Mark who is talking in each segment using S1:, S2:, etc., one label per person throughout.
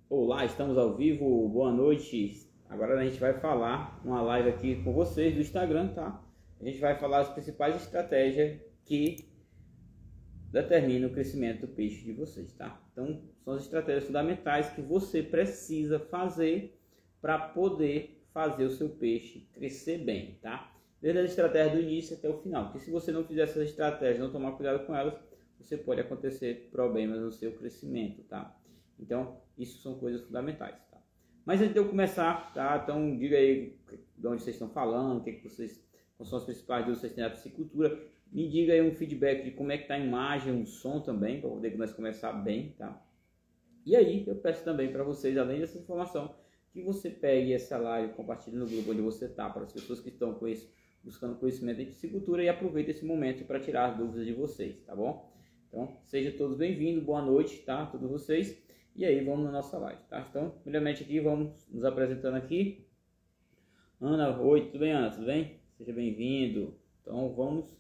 S1: Olá, estamos ao vivo, boa noite. Agora a gente vai falar uma live aqui com vocês do Instagram, tá? A gente vai falar as principais estratégias que determinam o crescimento do peixe de vocês, tá? Então, são as estratégias fundamentais que você precisa fazer para poder fazer o seu peixe crescer bem, tá? Desde a estratégia do início até o final, porque se você não fizer essas estratégias, não tomar cuidado com elas, você pode acontecer problemas no seu crescimento, tá? Então, isso são coisas fundamentais, tá? Mas antes de eu começar, tá? Então, diga aí de onde vocês estão falando, quais são as principais dúvidas que vocês têm da piscicultura. Me diga aí um feedback de como é que tá a imagem, o som também, para poder começar bem, tá? E aí, eu peço também para vocês, além dessa informação, que você pegue essa live, compartilhe no grupo onde você está, para as pessoas que estão buscando conhecimento em piscicultura, e aproveite esse momento para tirar as dúvidas de vocês, tá bom? Então, sejam todos bem-vindos, boa noite, tá? Todos vocês. E aí, vamos na nossa live, tá? Então, primeiramente aqui, vamos nos apresentando aqui. Ana, oi, tudo bem, Ana? Tudo bem? Seja bem-vindo. Então, vamos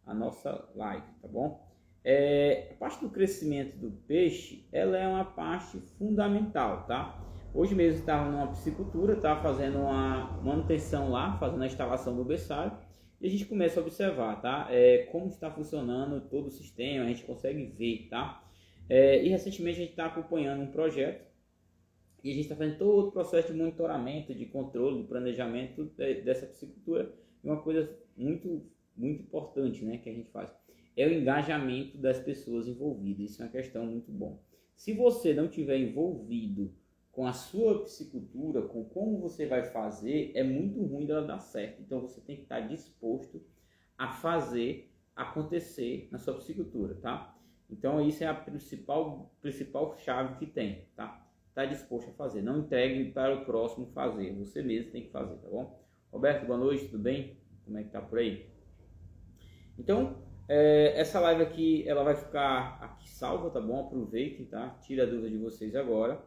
S1: à nossa live, tá bom? A parte do crescimento do peixe, ela é uma parte fundamental, tá? Hoje mesmo estava numa piscicultura, estava fazendo uma manutenção lá, fazendo a instalação do berçário, e a gente começa a observar, tá? Como está funcionando todo o sistema, a gente consegue ver, tá? E recentemente a gente está acompanhando um projeto e a gente está fazendo todo o processo de monitoramento, de controle, de planejamento dessa piscicultura. E uma coisa muito importante, né, que a gente faz é o engajamento das pessoas envolvidas. Isso é uma questão muito bom. Se você não tiver envolvido com a sua piscicultura, com como você vai fazer, é muito ruim dela dar certo. Então você tem que estar disposto a fazer acontecer na sua piscicultura, tá? Então isso é a principal chave que tem, tá? Tá disposto a fazer, não entregue para o próximo fazer, você mesmo tem que fazer, tá bom? Roberto, boa noite, tudo bem? Como é que tá por aí? Então, essa live aqui, ela vai ficar aqui salva, tá bom? Aproveitem, tá? Tira a dúvida de vocês agora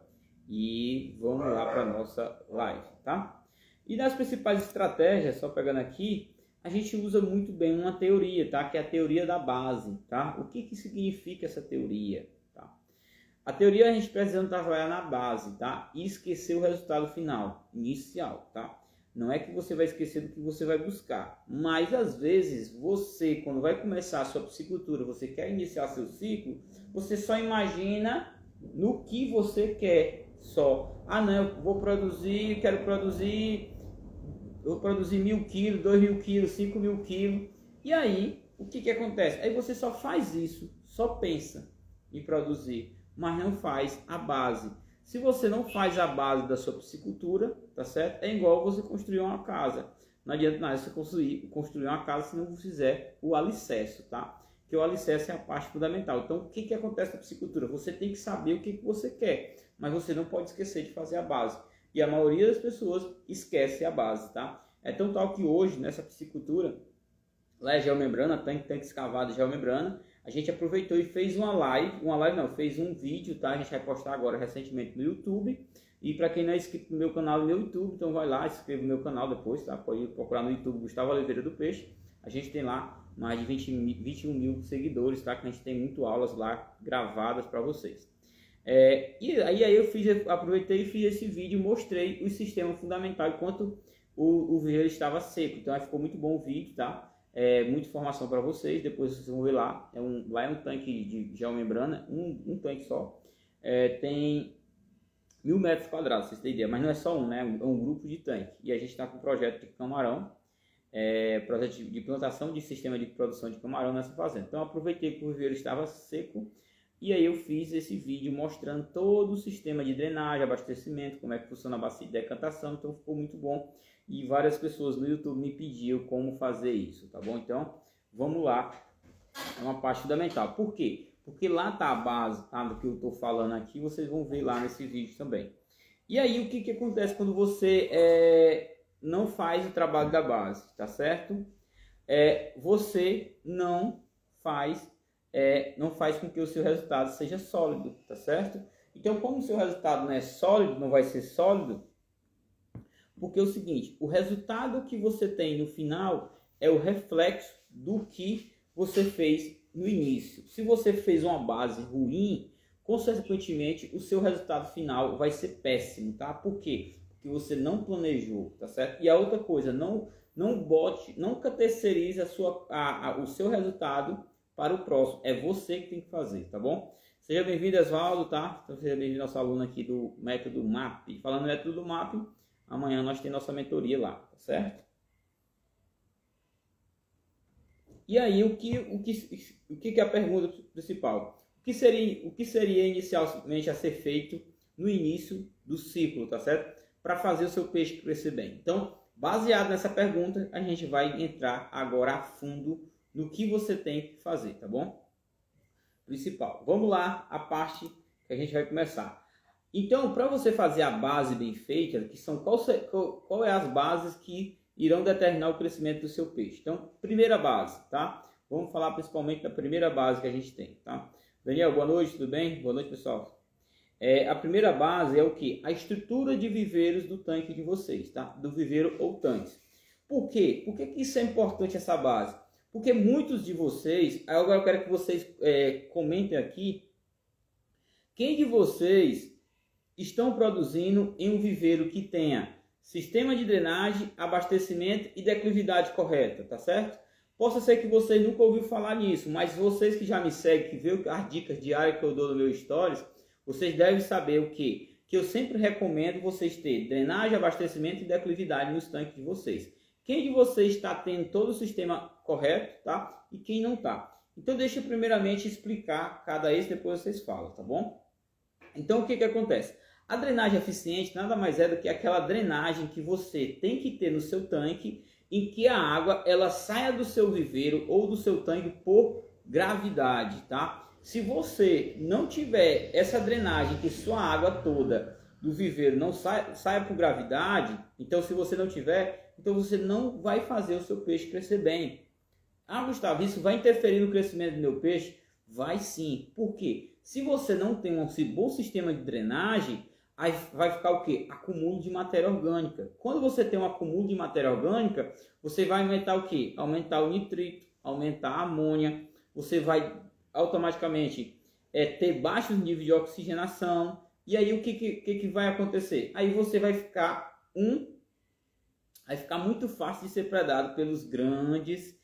S1: e vamos lá para nossa live, tá? E nas principais estratégias, só pegando aqui, a gente usa muito bem uma teoria, tá? Que é a teoria da base, tá? O que significa essa teoria, tá? A teoria a gente precisa trabalhar na base, tá? E esquecer o resultado final, inicial, tá? Não é que você vai esquecer do que você vai buscar, mas às vezes você, quando vai começar a sua piscicultura, você quer iniciar seu ciclo, você só imagina no que você quer, só. Ah, não, eu vou produzir, quero produzir... Eu vou produzir 1.000 quilos, 2.000 quilos, 5.000 quilos. E aí, o que acontece? Aí você só faz isso, só pensa em produzir, mas não faz a base. Se você não faz a base da sua piscicultura, tá certo? É igual você construir uma casa. Não adianta nada você construir uma casa se não fizer o alicerce, tá? Que o alicerce é a parte fundamental. Então, o que acontece na piscicultura? Você tem que saber o que você quer, mas você não pode esquecer de fazer a base. E a maioria das pessoas esquece a base, tá? É tão tal que hoje, nessa piscicultura, lá é geomembrana, tanque escavado de geomembrana, a gente aproveitou e fez fez um vídeo, tá? A gente vai postar agora recentemente no YouTube. E para quem não é inscrito no meu canal no YouTube, então vai lá, se inscreva no meu canal depois, tá? Pode procurar no YouTube Gustavo Oliveira do Peixe. A gente tem lá mais de 21 mil seguidores, tá? Que a gente tem muito aulas lá gravadas para vocês. E aí eu aproveitei e fiz esse vídeo, mostrei o sistema fundamental enquanto o viveiro estava seco. Então aí ficou muito bom o vídeo, tá? Muita informação para vocês, depois vocês vão ver lá. Lá é um tanque de geomembrana, um tanque só. Tem 1.000 metros quadrados, vocês têm ideia, mas não é só um, né? É um grupo de tanque. E a gente está com um projeto de camarão, projeto de implantação de sistema de produção de camarão nessa fazenda. Então eu aproveitei que o viveiro estava seco. E aí eu fiz esse vídeo mostrando todo o sistema de drenagem, abastecimento, como é que funciona a bacia de decantação, então ficou muito bom. E várias pessoas no YouTube me pediam como fazer isso, tá bom? Então, vamos lá. É uma parte fundamental. Por quê? Porque lá está a base, tá? Do que eu estou falando aqui, vocês vão ver lá nesse vídeo também. E aí, o que acontece quando você não faz o trabalho da base, tá certo? Você não faz com que o seu resultado seja sólido, tá certo? Então, como o seu resultado não é sólido, não vai ser sólido, porque é o seguinte, o resultado que você tem no final é o reflexo do que você fez no início. Se você fez uma base ruim, consequentemente o seu resultado final vai ser péssimo, tá? Por quê? Porque você não planejou, tá certo? E a outra coisa, nunca terceirize o seu resultado para o próximo. É você que tem que fazer, tá bom? Seja bem-vindo, Oswaldo, tá? Então, seja bem-vindo nosso aluno aqui do método MAP. Falando no método MAP, amanhã nós temos nossa mentoria lá, tá certo? E aí, o que é a pergunta principal? O que seria inicialmente a ser feito no início do ciclo, tá certo? Para fazer o seu peixe crescer bem. Então, baseado nessa pergunta, a gente vai entrar agora a fundo no que você tem que fazer, tá bom? Principal. Vamos lá, a parte que a gente vai começar. Então, para você fazer a base bem feita, que são qual é as bases que irão determinar o crescimento do seu peixe. Então, primeira base, tá? Vamos falar principalmente da primeira base que a gente tem, tá? Daniel, boa noite, tudo bem? Boa noite, pessoal. A primeira base é o que? A estrutura de viveiros do tanque de vocês, tá? Do viveiro ou tanques. Por quê? Por que isso é importante, essa base? Porque muitos de vocês, agora eu quero que vocês comentem aqui, quem de vocês estão produzindo em um viveiro que tenha sistema de drenagem, abastecimento e declividade correta, tá certo? Possa ser que vocês nunca ouviram falar nisso, mas vocês que já me seguem, que vê as dicas diárias que eu dou no meu stories, vocês devem saber o quê? Que eu sempre recomendo vocês terem drenagem, abastecimento e declividade nos tanques de vocês. Quem de vocês está tendo todo o sistema correto, tá? E quem não está. Então deixa eu primeiramente explicar cada esse, depois vocês falam, tá bom? Então o que acontece? A drenagem eficiente nada mais é do que aquela drenagem que você tem que ter no seu tanque, em que a água ela saia do seu viveiro ou do seu tanque por gravidade, tá? Se você não tiver essa drenagem, que sua água toda do viveiro não saia por gravidade, então se você não tiver, então você não vai fazer o seu peixe crescer bem. Ah, Gustavo, isso vai interferir no crescimento do meu peixe? Vai sim. Por quê? Se você não tem um bom sistema de drenagem, aí vai ficar o quê? Acúmulo de matéria orgânica. Quando você tem um acúmulo de matéria orgânica, você vai aumentar o quê? Aumentar o nitrito, aumentar a amônia, você vai automaticamente ter baixos níveis de oxigenação. E aí o que vai acontecer? Aí você vai ficar muito fácil de ser predado pelos grandes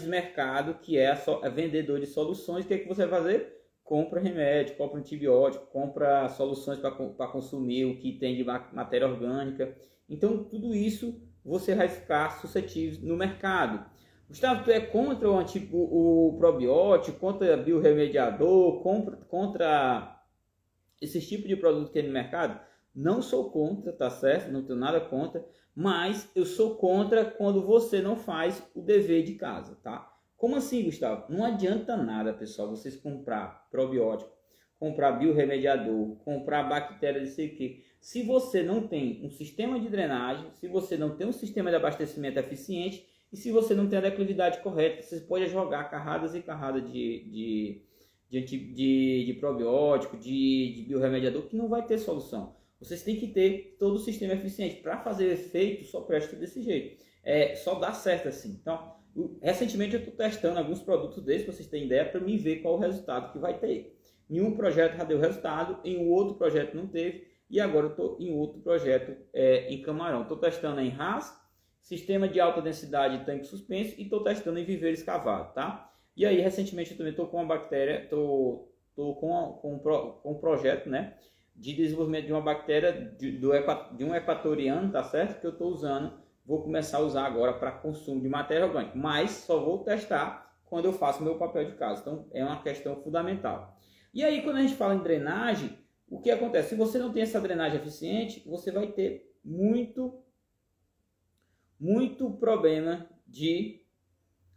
S1: mercados, que é vendedor de soluções. O que você vai fazer? Compra remédio, compra antibiótico, compra soluções para consumir o que tem de matéria orgânica. Então, tudo isso você vai ficar suscetível no mercado. Gustavo, tu é contra o probiótico, contra o biorremediador, contra esse tipo de produto que tem no mercado? Não sou contra, tá certo? Não tenho nada contra, mas eu sou contra quando você não faz o dever de casa, tá? Como assim, Gustavo? Não adianta nada, pessoal, vocês comprar probiótico, comprar biorremediador, comprar bactéria de sei o quê. Se você não tem um sistema de drenagem, se você não tem um sistema de abastecimento eficiente e se você não tem a declividade correta, você pode jogar carradas e carradas de probiótico, de biorremediador, que não vai ter solução. Vocês têm que ter todo o sistema eficiente. Para fazer efeito, só presta desse jeito. Só dá certo assim. Então, recentemente eu estou testando alguns produtos desses, para vocês terem ideia, para me ver qual o resultado que vai ter. Em um projeto já deu resultado, em um outro projeto não teve, e agora eu estou em outro projeto em camarão. Estou testando em RAS, sistema de alta densidade de tanque suspenso, e estou testando em viveiro escavado, tá? E aí, recentemente eu também estou com uma bactéria, estou com um projeto, né, de desenvolvimento de uma bactéria de um equatoriano, tá certo? Que eu estou usando. Vou começar a usar agora para consumo de matéria orgânica, mas só vou testar quando eu faço meu papel de casa. Então, é uma questão fundamental. E aí, quando a gente fala em drenagem, o que acontece? Se você não tem essa drenagem eficiente, você vai ter muito problema de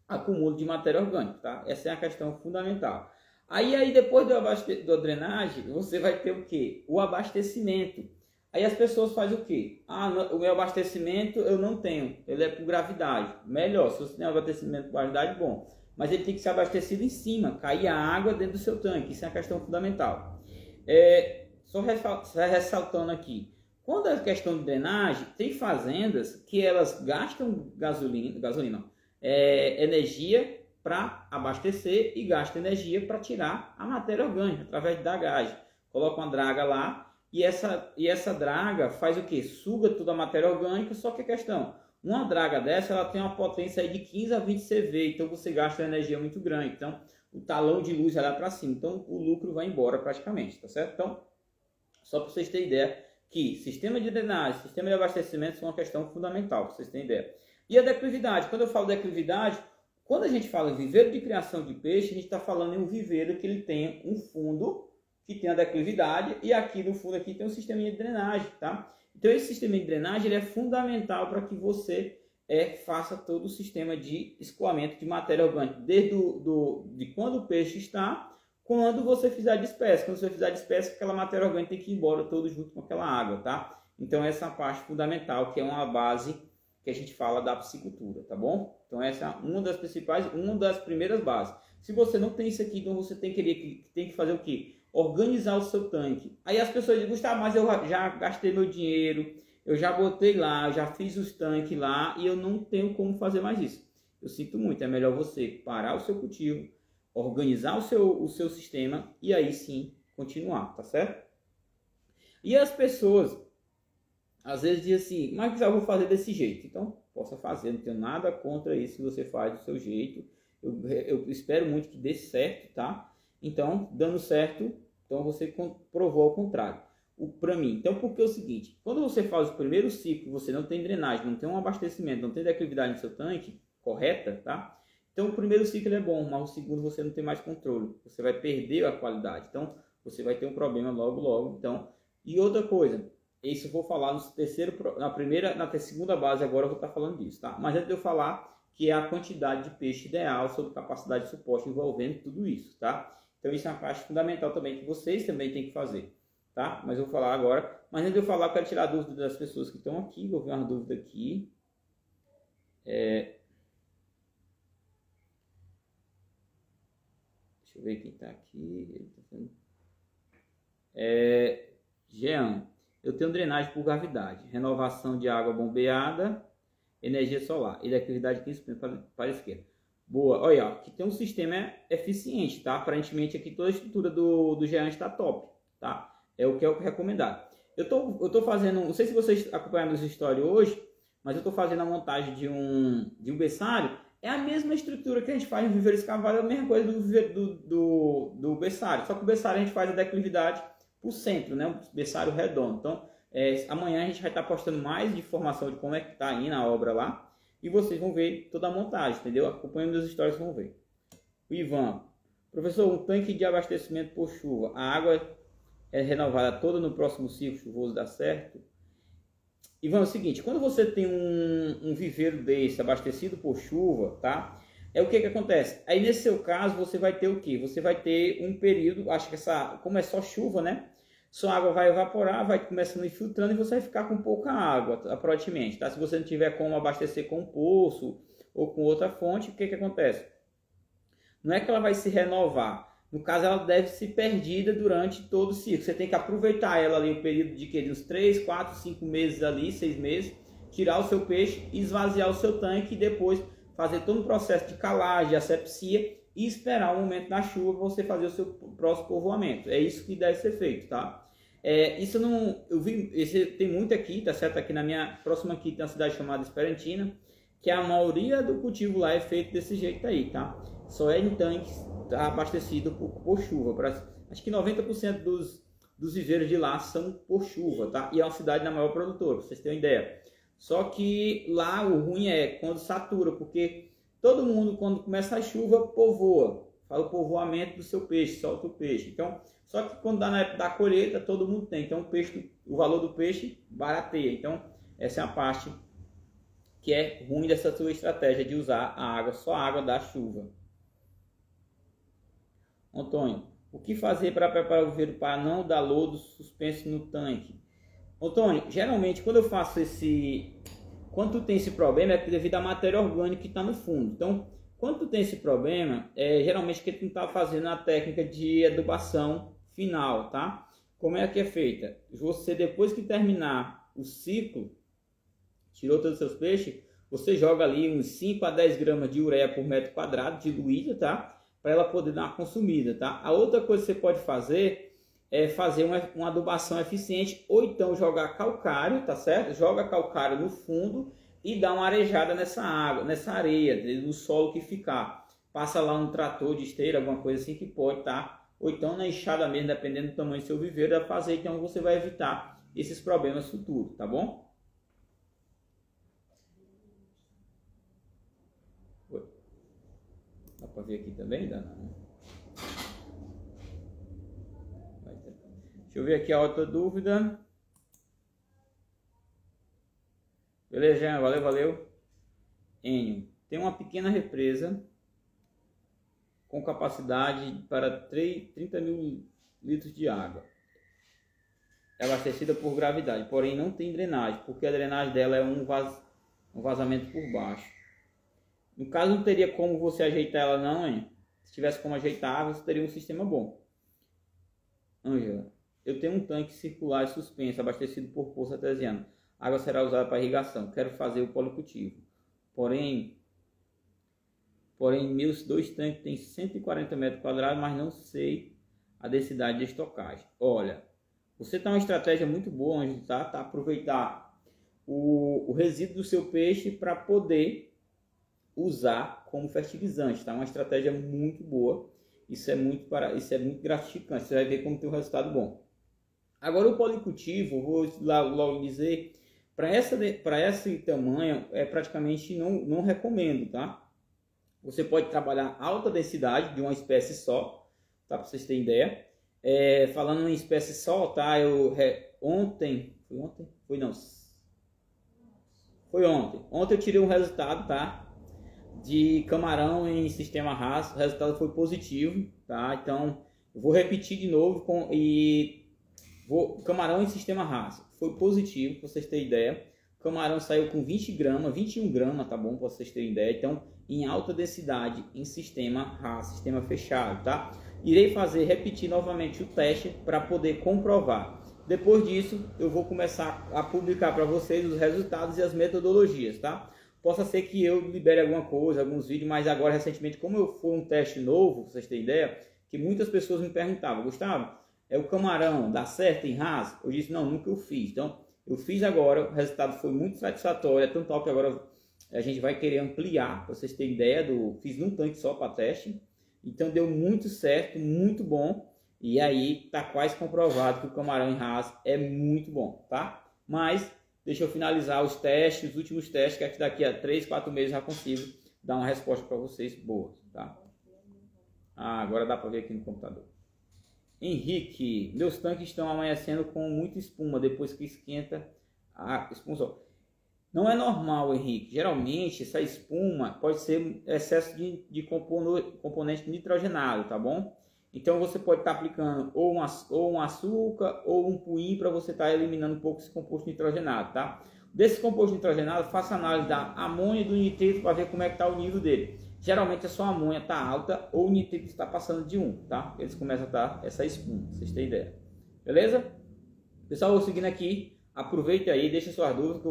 S1: acúmulo de matéria orgânica, tá? Essa é a questão fundamental. Aí depois da drenagem, você vai ter o quê? O abastecimento. Aí as pessoas fazem o quê? O meu abastecimento eu não tenho, ele é por gravidade. Melhor, se você tem um abastecimento por gravidade, bom. Mas ele tem que ser abastecido em cima, cair a água dentro do seu tanque. Isso é uma questão fundamental. Só ressaltando aqui, quando a questão de drenagem, tem fazendas que elas gastam energia para abastecer e gasta energia para tirar a matéria orgânica através de dragagem. Coloca uma draga lá e essa draga faz o que? Suga toda a matéria orgânica, só que a questão, uma draga dessa ela tem uma potência aí de 15 a 20 CV, então você gasta energia muito grande, então o talão de luz vai lá para cima, então o lucro vai embora praticamente, tá certo? Então, só para vocês terem ideia que sistema de drenagem, sistema de abastecimento são uma questão fundamental, para vocês terem ideia. E a declividade, quando eu falo declividade, quando a gente fala em viveiro de criação de peixe, a gente está falando em um viveiro que ele tem um fundo que tem a declividade e aqui no fundo aqui tem um sistema de drenagem, tá? Então esse sistema de drenagem ele é fundamental para que você faça todo o sistema de escoamento de matéria orgânica, desde de quando o peixe está, quando você fizer a despesca. Quando você fizer a despesca, aquela matéria orgânica tem que ir embora todo junto com aquela água, tá? Então essa é a parte fundamental, que é uma base que a gente fala da piscicultura, tá bom? Então essa é uma das principais, uma das primeiras bases. Se você não tem isso aqui, então você tem que fazer o quê? Organizar o seu tanque. Aí as pessoas dizem, Gustavo, mas eu já gastei meu dinheiro, eu já botei lá, já fiz os tanques lá e eu não tenho como fazer mais isso. Eu sinto muito, é melhor você parar o seu cultivo, organizar o seu sistema e aí sim continuar, tá certo? E as pessoas às vezes dizem assim, mas eu vou fazer desse jeito. Então, possa fazer, não tenho nada contra isso se você faz do seu jeito. Eu espero muito que dê certo, tá? Então, dando certo, então você provou ao contrário. Para mim, então, porque é o seguinte, quando você faz o primeiro ciclo, você não tem drenagem, não tem um abastecimento, não tem declividade no seu tanque correta, tá? Então, o primeiro ciclo é bom, mas o segundo você não tem mais controle. Você vai perder a qualidade. Então, você vai ter um problema logo. Então, e outra coisa, isso eu vou falar no terceiro, na segunda base agora eu vou estar falando disso, tá? Mas antes de eu falar que é a quantidade de peixe ideal sobre capacidade de suporte envolvendo tudo isso, tá? Então isso é uma parte fundamental também que vocês também têm que fazer, tá? Mas eu vou falar agora. Mas antes de eu falar, eu quero tirar a dúvida das pessoas que estão aqui. Vou ver uma dúvida aqui. Deixa eu ver quem está aqui. Jean, eu tenho drenagem por gravidade, renovação de água bombeada, energia solar e declividade 15% para a esquerda. Boa, olha, aqui tem um sistema eficiente, tá? Aparentemente aqui toda a estrutura do Jean está top, tá? É o que é o recomendado. Eu tô fazendo, não sei se vocês acompanharam meus stories hoje, mas eu tô fazendo a montagem de um berçário. É a mesma estrutura que a gente faz no viveiro escavado, é a mesma coisa do berçário, só que o berçário a gente faz a declividade por centro, né? Um berçário redondo. Então, amanhã a gente vai estar postando mais informação de como é que está indo a obra lá. E vocês vão ver toda a montagem, entendeu? Acompanhando meus stories, vão ver. O Ivan, professor, um tanque de abastecimento por chuva, a água é renovada toda no próximo ciclo chuvoso, dá certo? Ivan, é o seguinte, quando você tem um viveiro desse abastecido por chuva, tá? O que acontece? Aí nesse seu caso você vai ter o que? Você vai ter um período, acho que como é só chuva, né? Sua água vai evaporar, vai começando a ir filtrando e você vai ficar com pouca água, aparentemente, tá? Se você não tiver como abastecer com um poço ou com outra fonte, o que acontece? Não é que ela vai se renovar. No caso, ela deve ser perdida durante todo o ciclo. Você tem que aproveitar ela ali, o período de uns 3, 4, 5 meses ali, 6 meses, tirar o seu peixe, esvaziar o seu tanque e depois fazer todo o processo de calagem, de asepsia e esperar o momento da chuva para você fazer o seu próximo povoamento. É isso que deve ser feito, tá? Isso não, eu vi, tem muito aqui, tá certo? Aqui na minha próxima aqui tem uma cidade chamada Esperantina, que a maioria do cultivo lá é feito desse jeito aí, tá? Só é em tanques abastecido por chuva. Acho que 90% dos viveiros de lá são por chuva, tá? E é uma cidade na maior produtora, pra vocês terem uma ideia. Só que lá o ruim é quando satura, porque todo mundo, quando começa a chuva, povoa. Fala o povoamento do seu peixe, solta o peixe. Então, só que quando dá na época da colheita, todo mundo tem. Então, o valor do peixe barateia. Então, essa é a parte que é ruim dessa sua estratégia de usar a água, só a água da chuva. Antônio, o que fazer para preparar o viveiro para não dar lodo suspenso no tanque? Antônio, geralmente quando eu faço quando tu tem esse problema é devido à matéria orgânica que está no fundo. Então, quando tu tem esse problema, geralmente que tu está fazendo a técnica de adubação final, tá? Como é que é feita? Você, depois que terminar o ciclo, tirou todos os seus peixes, você joga ali uns 5 a 10 gramas de ureia por metro quadrado diluída, tá? Para ela poder dar uma consumida, tá? A outra coisa que você pode fazer é fazer uma adubação eficiente ou então jogar calcário, tá certo? Joga calcário no fundo e dá uma arejada nessa água, nessa areia, no solo que ficar. Passa lá um trator de esteira, alguma coisa assim que pode estar, ou então na enxada mesmo, dependendo do tamanho do seu viveiro, dá pra fazer, então você vai evitar esses problemas futuros, tá bom? Dá pra ver aqui também, Dana? Deixa eu ver aqui a outra dúvida. Beleza, Jean? Valeu, valeu. Enio, tem uma pequena represa com capacidade para 30 mil litros de água. É abastecida por gravidade, porém não tem drenagem, porque a drenagem dela é um vazamento por baixo. No caso, não teria como você ajeitar ela não, hein? Se tivesse como ajeitar, você teria um sistema bom. Ângela, eu tenho um tanque circular e suspenso, abastecido por poço artesiano. A água será usada para irrigação. Quero fazer o policultivo. Porém, meus 2 tanques têm 140 metros quadrados, mas não sei a densidade de estocagem. Olha, você tem uma estratégia muito boa, Ângela, tá? Aproveitar o resíduo do seu peixe para poder usar como fertilizante, tá? Uma estratégia muito boa. Isso é muito gratificante. Você vai ver como tem um resultado bom. Agora o policultivo, vou logo dizer, para esse tamanho, praticamente não recomendo, tá? Você pode trabalhar alta densidade de uma espécie só, tá? Para vocês terem ideia. Falando em espécie só, tá? Ontem eu tirei um resultado, tá? De camarão em sistema raso, o resultado foi positivo, tá? Então, eu vou repetir de novo camarão em sistema raso, foi positivo, para vocês terem ideia. O camarão saiu com 20 gramas, 21 gramas, tá bom? Para vocês terem ideia. Então, em alta densidade, em sistema raso, sistema fechado, tá? Irei repetir novamente o teste para poder comprovar. Depois disso, eu vou começar a publicar para vocês os resultados e as metodologias, tá? Possa ser que eu libere alguma coisa, alguns vídeos, mas agora recentemente, como foi um teste novo, pra vocês terem ideia, que muitas pessoas me perguntavam, Gustavo, o camarão dá certo em raso? Eu disse, não, nunca eu fiz. Então, eu fiz agora, o resultado foi muito satisfatório, é tão tal que agora a gente vai querer ampliar, para vocês terem ideia, fiz num tanque só para teste, então deu muito certo, muito bom, e aí tá quase comprovado que o camarão em raso é muito bom, tá? Mas deixa eu finalizar os testes, os últimos testes, que daqui a 3, 4 meses já consigo dar uma resposta para vocês boa, tá? Agora dá para ver aqui no computador. Henrique, meus tanques estão amanhecendo com muita espuma depois que esquenta a espuma. Não é normal, Henrique. Geralmente essa espuma pode ser excesso de componente nitrogenado, tá bom? Então você pode estar aplicando ou um açúcar ou um puim para você estar eliminando um pouco esse composto nitrogenado, tá? Desse composto nitrogenado, faça análise da amônia e do nitrito para ver como é que está o nível dele. Geralmente a sua amônia está alta ou o nitrito está passando de 1, tá? Eles começam a dar essa espuma, pra vocês terem ideia. Beleza? Pessoal, vou seguindo aqui. Aproveite aí, deixa suas dúvidas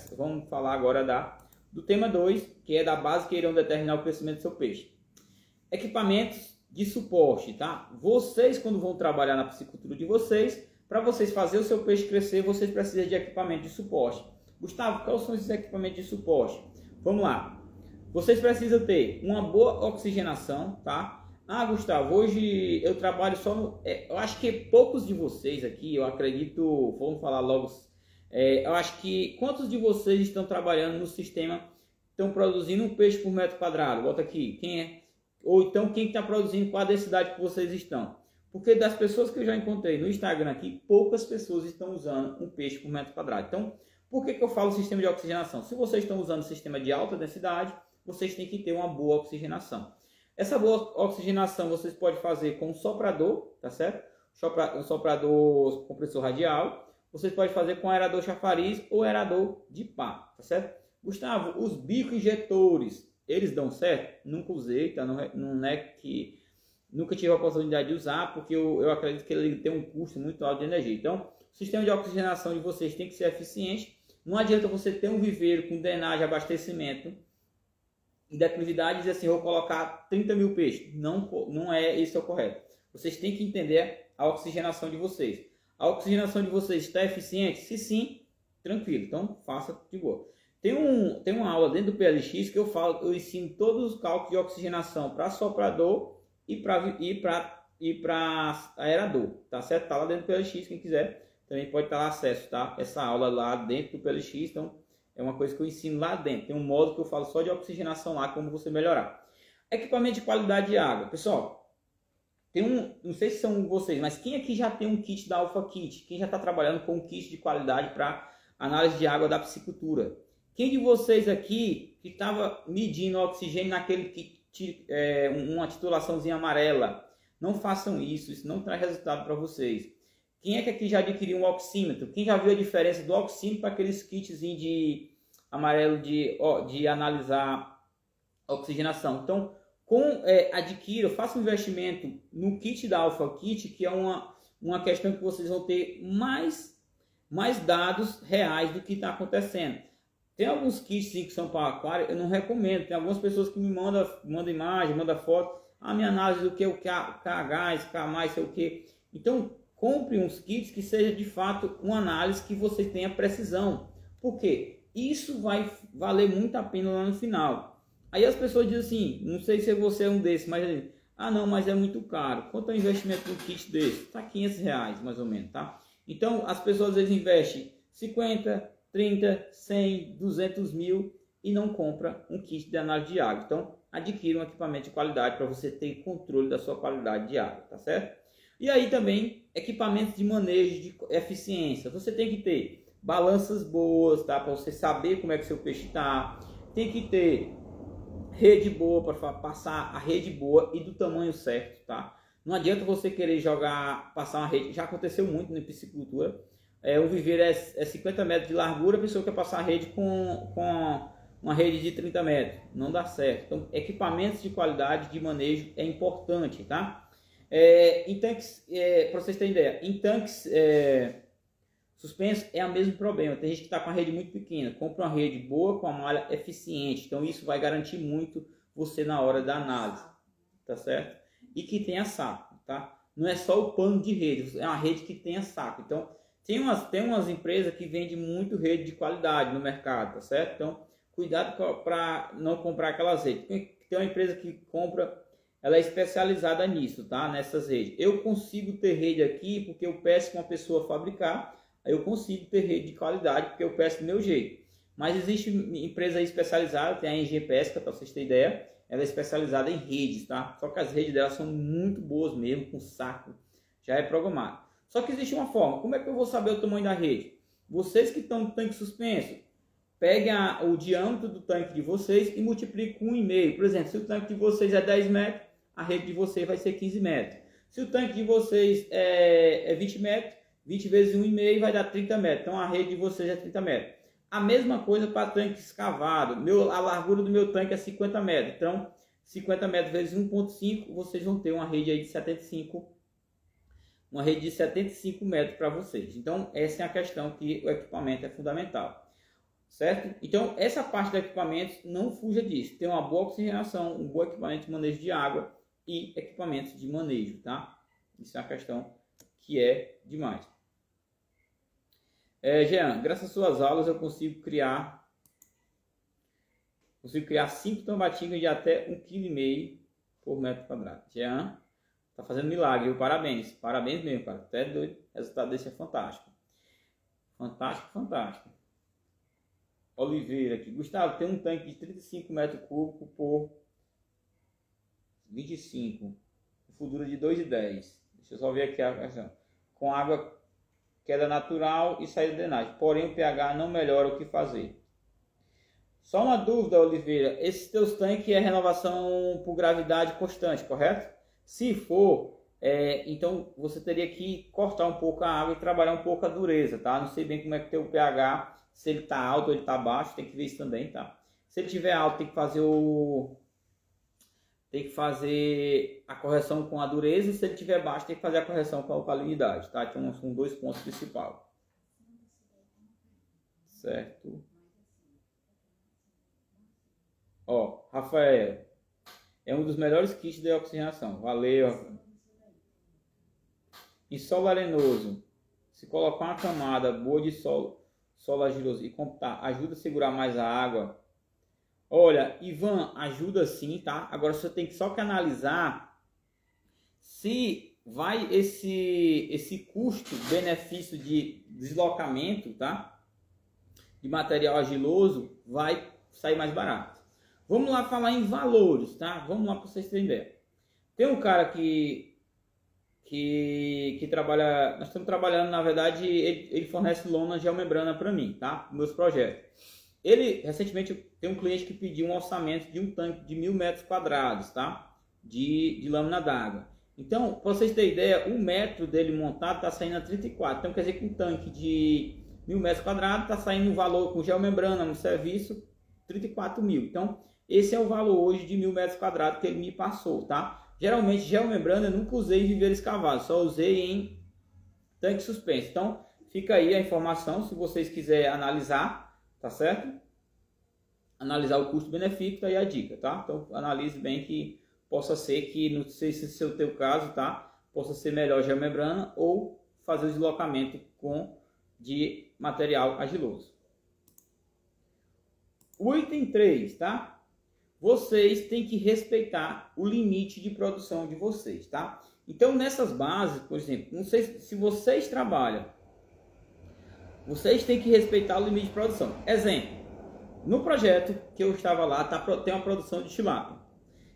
S1: que vamos falar agora do tema 2, que é da base que irão determinar o crescimento do seu peixe. Equipamentos de suporte, tá? Vocês, quando vão trabalhar na piscicultura de vocês, para vocês fazer o seu peixe crescer, vocês precisam de equipamento de suporte. Gustavo, quais são esses equipamentos de suporte? Vamos lá. Vocês precisam ter uma boa oxigenação, tá? Gustavo, hoje eu trabalho só no... eu acho que poucos de vocês aqui, eu acredito, vamos falar logo... eu acho que quantos de vocês estão trabalhando no sistema, estão produzindo um peixe por metro quadrado? Bota aqui, quem é? Ou então quem está produzindo, qual a densidade que vocês estão? Porque das pessoas que eu já encontrei no Instagram aqui, poucas pessoas estão usando um peixe por metro quadrado. Então, por que eu falo sistema de oxigenação? Se vocês estão usando sistema de alta densidade, vocês têm que ter uma boa oxigenação. Essa boa oxigenação vocês podem fazer com um soprador, tá certo? Um soprador compressor radial. Vocês podem fazer com aerador chafariz ou aerador de pá, tá certo? Gustavo, os bicos injetores, eles dão certo? Nunca usei, tá? Não é que nunca tive a oportunidade de usar, porque eu acredito que ele tem um custo muito alto de energia. Então, o sistema de oxigenação de vocês tem que ser eficiente. Não adianta você ter um viveiro com drenagem, abastecimento e declividade e dizer assim, vou colocar 30 mil peixes. Não é esse o correto. Vocês têm que entender a oxigenação de vocês. A oxigenação de vocês está eficiente? Se sim, tranquilo. Então, faça de boa. Tem uma aula dentro do PLX que eu ensino todos os cálculos de oxigenação para soprador e para aerador, tá certo? Tá lá dentro do PLX, quem quiser também pode estar lá acesso, tá? Essa aula lá dentro do PLX, então é uma coisa que eu ensino lá dentro. Tem um módulo que eu falo só de oxigenação lá, como você melhorar. Equipamento de qualidade de água. Pessoal, não sei se são vocês, mas quem aqui já tem um kit da Alpha Kit? Quem já está trabalhando com um kit de qualidade para análise de água da piscicultura? Quem de vocês aqui que estava medindo o oxigênio naquele kit, uma titulaçãozinha amarela? Não façam isso, isso não traz resultado para vocês. Quem é que aqui já adquiriu um oxímetro? Quem já viu a diferença do oxímetro para aqueles kitzinhos de amarelo de analisar a oxigenação? Então, adquira, faça um investimento no kit da Alpha Kit, que é uma questão que vocês vão ter mais dados reais do que está acontecendo. Tem alguns kits que são para aquário, eu não recomendo. Tem algumas pessoas que me mandam imagem, mandam foto. A minha análise do que o KH, SK+, sei o que. Então, compre uns kits que seja de fato uma análise que você tenha precisão. Por quê? Isso vai valer muito a pena lá no final. Aí as pessoas dizem assim, não sei se você é um desses, mas não, mas é muito caro. Quanto é o investimento no kit desse? Tá R$500 mais ou menos, tá? Então, as pessoas às vezes investem 50, 30, 100, 200 mil e não compra um kit de análise de água. Então, adquira um equipamento de qualidade para você ter controle da sua qualidade de água, tá certo? E aí também, equipamentos de manejo de eficiência. Você tem que ter balanças boas, tá? Para você saber como é que seu peixe está. Tem que ter rede boa para passar a rede boa e do tamanho certo, tá? Não adianta você querer passar uma rede. Já aconteceu muito na piscicultura. O viveiro é 50 metros de largura, a pessoa quer passar a rede com uma rede de 30 metros. Não dá certo. Então, equipamentos de qualidade de manejo é importante, tá? Em tanques, para vocês terem ideia, em tanques suspensos é o mesmo problema. Tem gente que está com a rede muito pequena. Compra uma rede boa com a malha eficiente. Então, isso vai garantir muito você na hora da análise, tá certo? E que tenha saco, tá? Não é só o pano de rede, é uma rede que tenha saco. Então, tem umas empresas que vendem muito rede de qualidade no mercado, tá certo? Então, cuidado para não comprar aquelas redes. Tem uma empresa que compra, ela é especializada nisso, tá? Nessas redes. Eu consigo ter rede aqui porque eu peço para uma pessoa fabricar, aí eu consigo ter rede de qualidade porque eu peço do meu jeito. Mas existe empresa especializada, tem a NG Pesca, para vocês terem ideia, ela é especializada em redes, tá? Só que as redes dela são muito boas mesmo, com saco, já é programado. Só que existe uma forma. Como é que eu vou saber o tamanho da rede? Vocês que estão no tanque suspenso, peguem o diâmetro do tanque de vocês e multipliquem com 1,5. Por exemplo, se o tanque de vocês é 10 metros, a rede de vocês vai ser 15 metros. Se o tanque de vocês é 20 metros, 20 vezes 1,5 vai dar 30 metros. Então a rede de vocês é 30 metros. A mesma coisa para tanque escavado. A largura do meu tanque é 50 metros. Então, 50 metros vezes 1,5, vocês vão ter uma rede aí de 75. Uma rede de 75 metros para vocês. Então, essa é a questão que o equipamento é fundamental. Certo? Então, essa parte do equipamento, não fuja disso. Tem uma boa oxigenação, um bom equipamento de manejo de água e equipamentos de manejo, tá? Isso é uma questão que é demais. Jean, graças às suas aulas eu consigo criar 5 tambatingas de até 1,5 kg por metro quadrado. Jean, tá fazendo milagre, viu? Parabéns. Parabéns mesmo, cara. Até doido. O resultado desse é fantástico. Fantástico, fantástico. Oliveira aqui. Gustavo, tem um tanque de 35 metros cúbicos por 25. Fundura de 2,10. Deixa eu só ver aqui a questão. Com água, queda natural e saída de drenagem. Porém, o pH não melhora, o que fazer? Só uma dúvida, Oliveira. Esses teus tanques é renovação por gravidade constante, correto? Se for, então você teria que cortar um pouco a água e trabalhar um pouco a dureza, tá? Não sei bem como é que tem o pH, se ele está alto ou ele está baixo, tem que ver isso também, tá? Se ele estiver alto, tem que fazer a correção com a dureza, e se ele estiver baixo, tem que fazer a correção com a alcalinidade, tá? Então são 2 pontos principais. certo? Ó, Rafael, é um dos melhores kits de oxigenação. Valeu, Rafael. Em solo arenoso, se colocar uma camada boa de solo argiloso e compactar, ajuda a segurar mais a água. Olha, Ivan, ajuda sim, tá? Agora você tem que só que analisar se vai esse custo-benefício de deslocamento, tá? De material argiloso vai sair mais barato. Vamos lá falar em valores, tá? Vamos lá para vocês terem ideia. Tem um cara que trabalha, nós estamos trabalhando, na verdade, ele fornece lona geomembrana para mim, tá? Meus projetos. Ele, recentemente, tem um cliente que pediu um orçamento de um tanque de 1000 metros quadrados, tá? De lâmina d'água. Então, para vocês terem ideia, o metro dele montado está saindo a 34. Então, quer dizer que um tanque de 1000 metros quadrados está saindo um valor com geomembrana no serviço 34 mil. Então, esse é o valor hoje de 1000 metros quadrados que ele me passou, tá? Geralmente, geomembrana eu nunca usei em viveiro escavado, só usei em tanque suspenso. Então, fica aí a informação, se vocês quiserem analisar, tá certo? Analisar o custo-benefício, tá aí a dica, tá? Então, analise bem que possa ser que, não sei se esse é o teu caso, tá? Possa ser melhor geomembrana ou fazer o deslocamento de material argiloso. O item 3, tá? Vocês têm que respeitar o limite de produção de vocês, tá? Então, nessas bases, por exemplo, não sei se vocês trabalham, vocês têm que respeitar o limite de produção. Exemplo, no projeto que eu estava lá, tem uma produção de tilápia.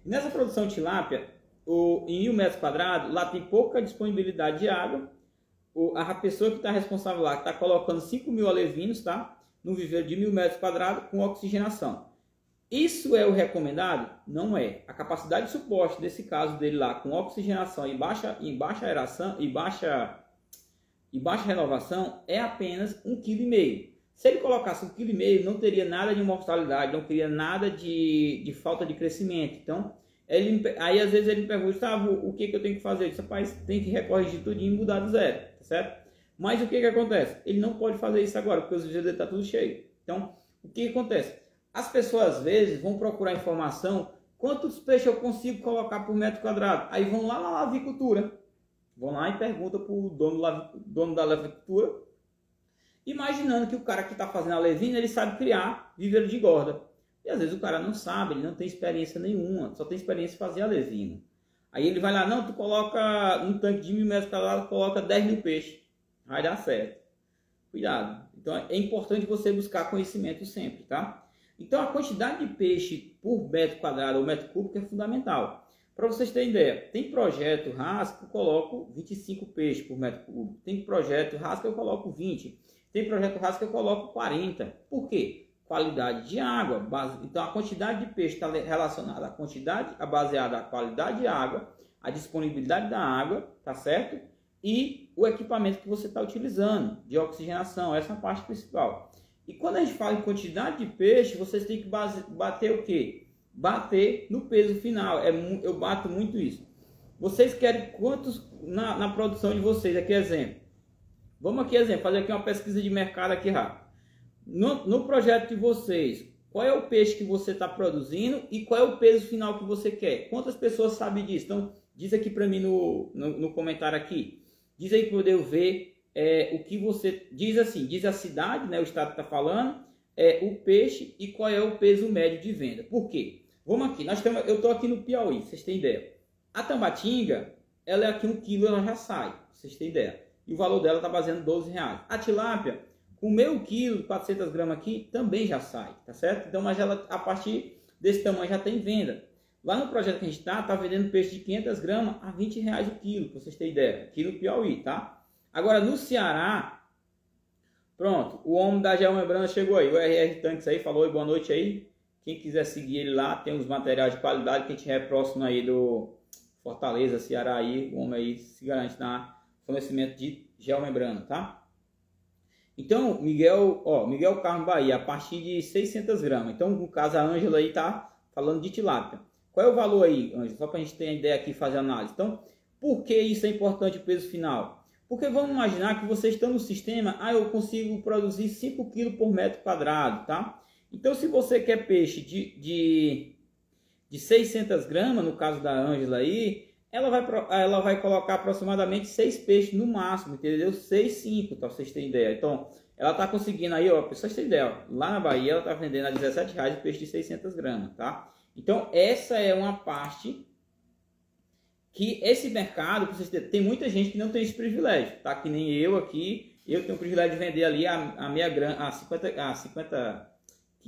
S1: E nessa produção de tilápia, em 1000 metros quadrados, lá tem pouca disponibilidade de água. A pessoa que está responsável lá está colocando 5.000 alevinos, tá? No viveiro de 1000 metros quadrados com oxigenação. Isso é o recomendado? Não é. A capacidade de suporte desse caso dele lá com oxigenação e baixa aeração e baixa renovação é apenas 1,5 kg. Se ele colocasse 1,5 kg, não teria nada de mortalidade, não teria nada de falta de crescimento. Então, aí às vezes ele me pergunta, Gustavo, o que eu tenho que fazer? Eu disse, rapaz, tem que recorrigir tudo e mudar do zero, tá certo? Mas o que acontece? Ele não pode fazer isso agora, porque os viveiros dele estão tudo cheio. Então, o que acontece? As pessoas às vezes vão procurar informação, quantos peixes eu consigo colocar por metro quadrado? Aí vão lá na avicultura, vão lá e perguntam para o dono da avicultura, imaginando que o cara que está fazendo a levina, ele sabe criar viveiro de gorda. E às vezes o cara não sabe, ele não tem experiência nenhuma, só tem experiência em fazer a levina. Aí ele vai lá, não, tu coloca um tanque de 1000 metros quadrados, coloca 10.000 peixes, vai dar certo. Cuidado. Então é importante você buscar conhecimento sempre, tá? Então, a quantidade de peixe por metro quadrado ou metro cúbico é fundamental. Para vocês terem ideia, tem projeto RAS que eu coloco 25 peixes por metro cúbico. Tem projeto RAS que eu coloco 20. Tem projeto RAS que eu coloco 40. Por quê? Qualidade de água. Então, a quantidade de peixe está relacionada à quantidade, baseada à qualidade de água, à disponibilidade da água, tá certo? E o equipamento que você está utilizando, de oxigenação. Essa é a parte principal. E quando a gente fala em quantidade de peixe, vocês têm que bater o quê? Bater no peso final. Eu bato muito isso. Vocês querem quantos na produção de vocês? Aqui exemplo. Vamos aqui exemplo, fazer aqui uma pesquisa de mercado aqui rápido. No projeto de vocês, qual é o peixe que você está produzindo e qual é o peso final que você quer? Quantas pessoas sabem disso? Então, diz aqui para mim no comentário aqui. Diz aí para eu ver. O que você diz assim, diz a cidade, né, o estado que está falando, o peixe e qual é o peso médio de venda. Por quê? Vamos aqui, eu estou aqui no Piauí, vocês têm ideia. A tambatinga, ela é aqui 1 kg, ela já sai, vocês têm ideia. E o valor dela está baseando R$12. A tilápia, com meio quilo, 400 gramas aqui, também já sai, tá certo? Então, mas ela, a partir desse tamanho já tem venda. Lá no projeto que a gente está vendendo peixe de 500 gramas a R$20 o quilo, para vocês terem ideia. Aqui no Piauí, tá? Agora, no Ceará, pronto, o homem da geomembrana chegou aí, o RR Tanques aí, falou, boa noite aí. Quem quiser seguir ele lá, tem os materiais de qualidade que a gente é próximo aí do Fortaleza, Ceará aí, o homem aí se garante na fornecimento de geomembrana, tá? Então, Miguel Carmo Bahia, a partir de 600 gramas. Então, no caso, a Ângela aí tá falando de tilápia. Qual é o valor aí, Ângela? Só para a gente ter a ideia aqui e fazer análise. Então, por que isso é importante, o peso final? Porque vamos imaginar que vocês estão no sistema, eu consigo produzir 5 kg por metro quadrado, tá? Então, se você quer peixe de 600 gramas, no caso da Ângela aí, ela vai colocar aproximadamente 6 peixes no máximo, entendeu? 6, 5, tá? Pra vocês terem ideia. Então, ela tá conseguindo aí, ó, pra vocês terem ideia, ó, lá na Bahia ela tá vendendo a R$17 o peixe de 600 gramas, tá? Então, essa é uma parte que esse mercado, pra vocês terem, tem muita gente que não tem esse privilégio, tá? Que nem eu aqui, eu tenho o privilégio de vender ali a meia grama, a 50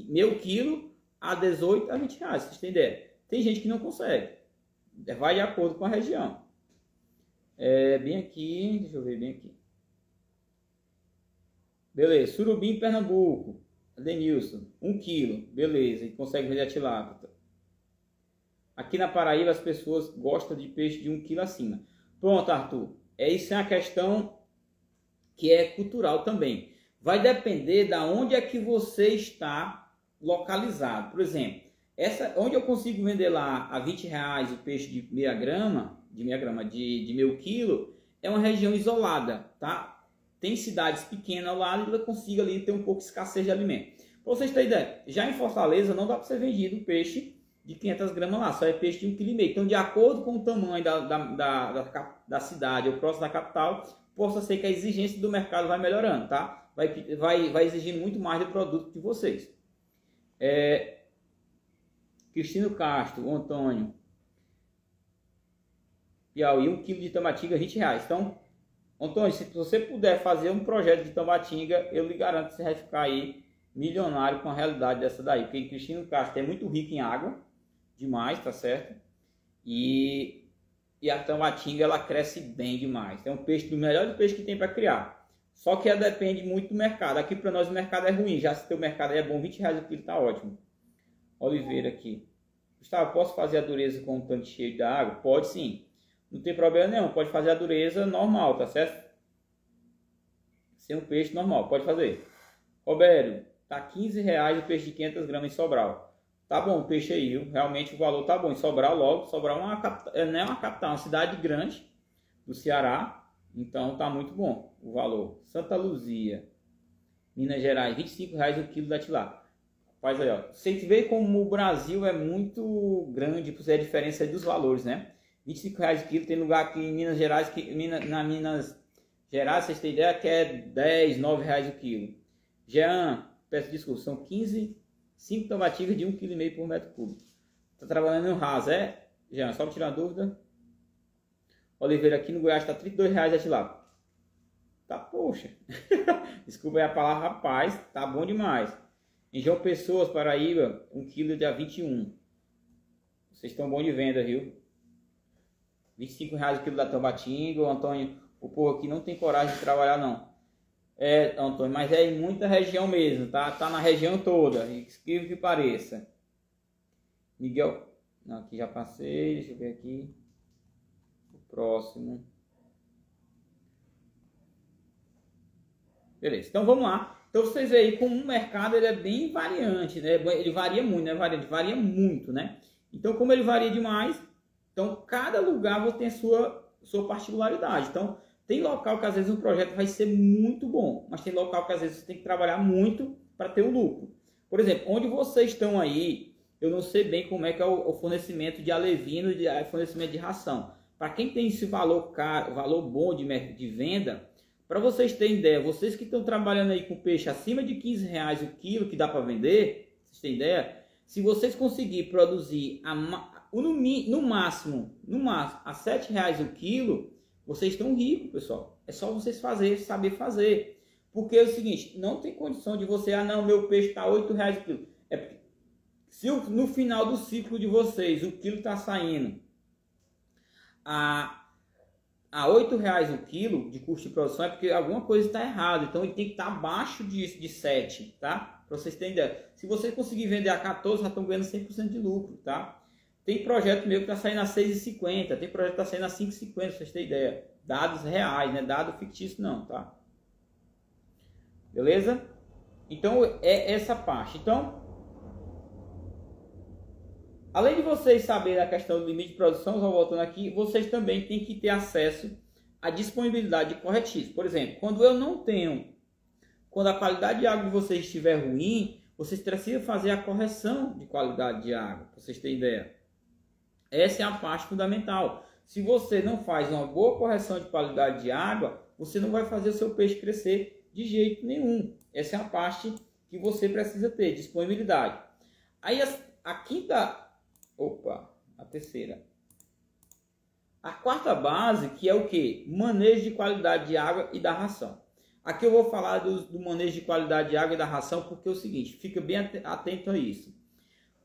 S1: meio quilo a 18 a 20 reais, vocês têm ideia. Tem gente que não consegue, vai de acordo com a região. Bem aqui, deixa eu ver bem aqui. Beleza, surubim Pernambuco, Denilson, 1 quilo, beleza, e consegue vender a tilápia. Aqui na Paraíba as pessoas gostam de peixe de 1 quilo acima. Pronto, Arthur, isso é uma questão que é cultural também. Vai depender da onde é que você está localizado. Por exemplo, onde eu consigo vender lá a R$20 o peixe de meia grama, de meio quilo, é uma região isolada, tá? Tem cidades pequenas ao lado e ela consiga ali ter um pouco de escassez de alimento. Para vocês terem ideia, já em Fortaleza não dá para ser vendido peixe de 500 gramas lá, só é peixe de 1,5 kg. Então, de acordo com o tamanho da cidade ou próximo da capital, possa ser que a exigência do mercado vai melhorando, tá? Vai exigindo muito mais do produto de vocês. Cristino Castro, o Antônio. Piauí, 1 kg de tambatinga, R$20. Então, Antônio, se você puder fazer um projeto de tambatinga, eu lhe garanto que você vai ficar aí milionário com a realidade dessa daí. Porque Cristino Castro é muito rico em água, demais, tá certo? E a tambatinga, ela cresce bem demais. É um peixe do melhor peixe que tem para criar. Só que ela depende muito do mercado. Aqui para nós o mercado é ruim. Já se o teu mercado é bom, R$20 o quilo tá ótimo. Oliveira aqui. Gustavo, posso fazer a dureza com um tanque cheio de água? Pode sim. Não tem problema nenhum. Pode fazer a dureza normal, tá certo? Ser um peixe normal. Pode fazer. Roberto, tá R$15 o peixe de 500 gramas em Sobral. Tá bom o peixe aí, viu? Realmente o valor tá bom. Em Sobral logo. Sobral não é uma capital, é uma cidade grande do Ceará. Então tá muito bom o valor. Santa Luzia, Minas Gerais, R$25 o quilo da tilápia. Faz aí, ó. Você vê como o Brasil é muito grande, por ser a diferença dos valores, né? R$25 o quilo. Tem lugar aqui em Minas Gerais, na Minas Gerais, vocês têm ideia, que é 10, R$9 o quilo. Jean, peço desculpa, são 5 tambatingas de 1,5 kg por metro cúbico. Tá trabalhando no raso, Jean, só para tirar uma dúvida. Oliveira, aqui no Goiás tá R$32 a tilápia. Tá, poxa. Desculpa aí a palavra, rapaz, tá bom demais. Em João Pessoa, Paraíba, 1 kg de A21. Vocês estão bom de venda, viu? R$25 o quilo da tambatinga. O Antônio, o povo aqui não tem coragem de trabalhar, não. Antônio, mas é em muita região mesmo, tá? Tá na região toda, incrível que pareça. Miguel, não, aqui já passei, deixa eu ver aqui. O próximo. Beleza, então vamos lá. Então vocês veem aí como o mercado ele é bem variante, né? Ele varia muito, né? Varia muito, né? Então como ele varia demais, então cada lugar vai ter a sua particularidade. Então tem local que às vezes um projeto vai ser muito bom, mas tem local que às vezes você tem que trabalhar muito para ter o lucro. Por exemplo, onde vocês estão aí, eu não sei bem como é que é o fornecimento de alevino, fornecimento de ração. Para quem tem esse valor caro, valor bom de venda, para vocês terem ideia, vocês que estão trabalhando aí com peixe acima de R$15 o quilo que dá para vender, vocês têm ideia? Se vocês conseguirem produzir no máximo a R$7 o quilo, vocês estão ricos, pessoal. É só vocês saber fazer. Porque é o seguinte, não tem condição de você, não, meu peixe está R$8 o quilo. É porque se no final do ciclo de vocês o quilo está saindo a R$8 o quilo de custo de produção, é porque alguma coisa está errada. Então ele tem que estar abaixo de 7, tá? Para vocês terem ideia. Se você conseguir vender a 14, já estão ganhando 100% de lucro, tá? Tem projeto meu que está saindo a 6,50, tem projeto que está saindo a 5,50, para vocês terem ideia. Dados reais, né? Dado fictício não, tá? Beleza? Então é essa parte. Então, além de vocês saberem a questão do limite de produção, só voltando aqui, vocês também têm que ter acesso a disponibilidade de corretivos. Por exemplo, quando eu não tenho, quando a qualidade de água de vocês estiver ruim, vocês precisam fazer a correção de qualidade de água, para vocês terem ideia. Essa é a parte fundamental. Se você não faz uma boa correção de qualidade de água, você não vai fazer o seu peixe crescer de jeito nenhum. Essa é a parte que você precisa ter, disponibilidade. Aí a terceira. A quarta base, que é o que? Manejo de qualidade de água e da ração. Aqui eu vou falar do manejo de qualidade de água e da ração, porque é o seguinte, fica bem atento a isso.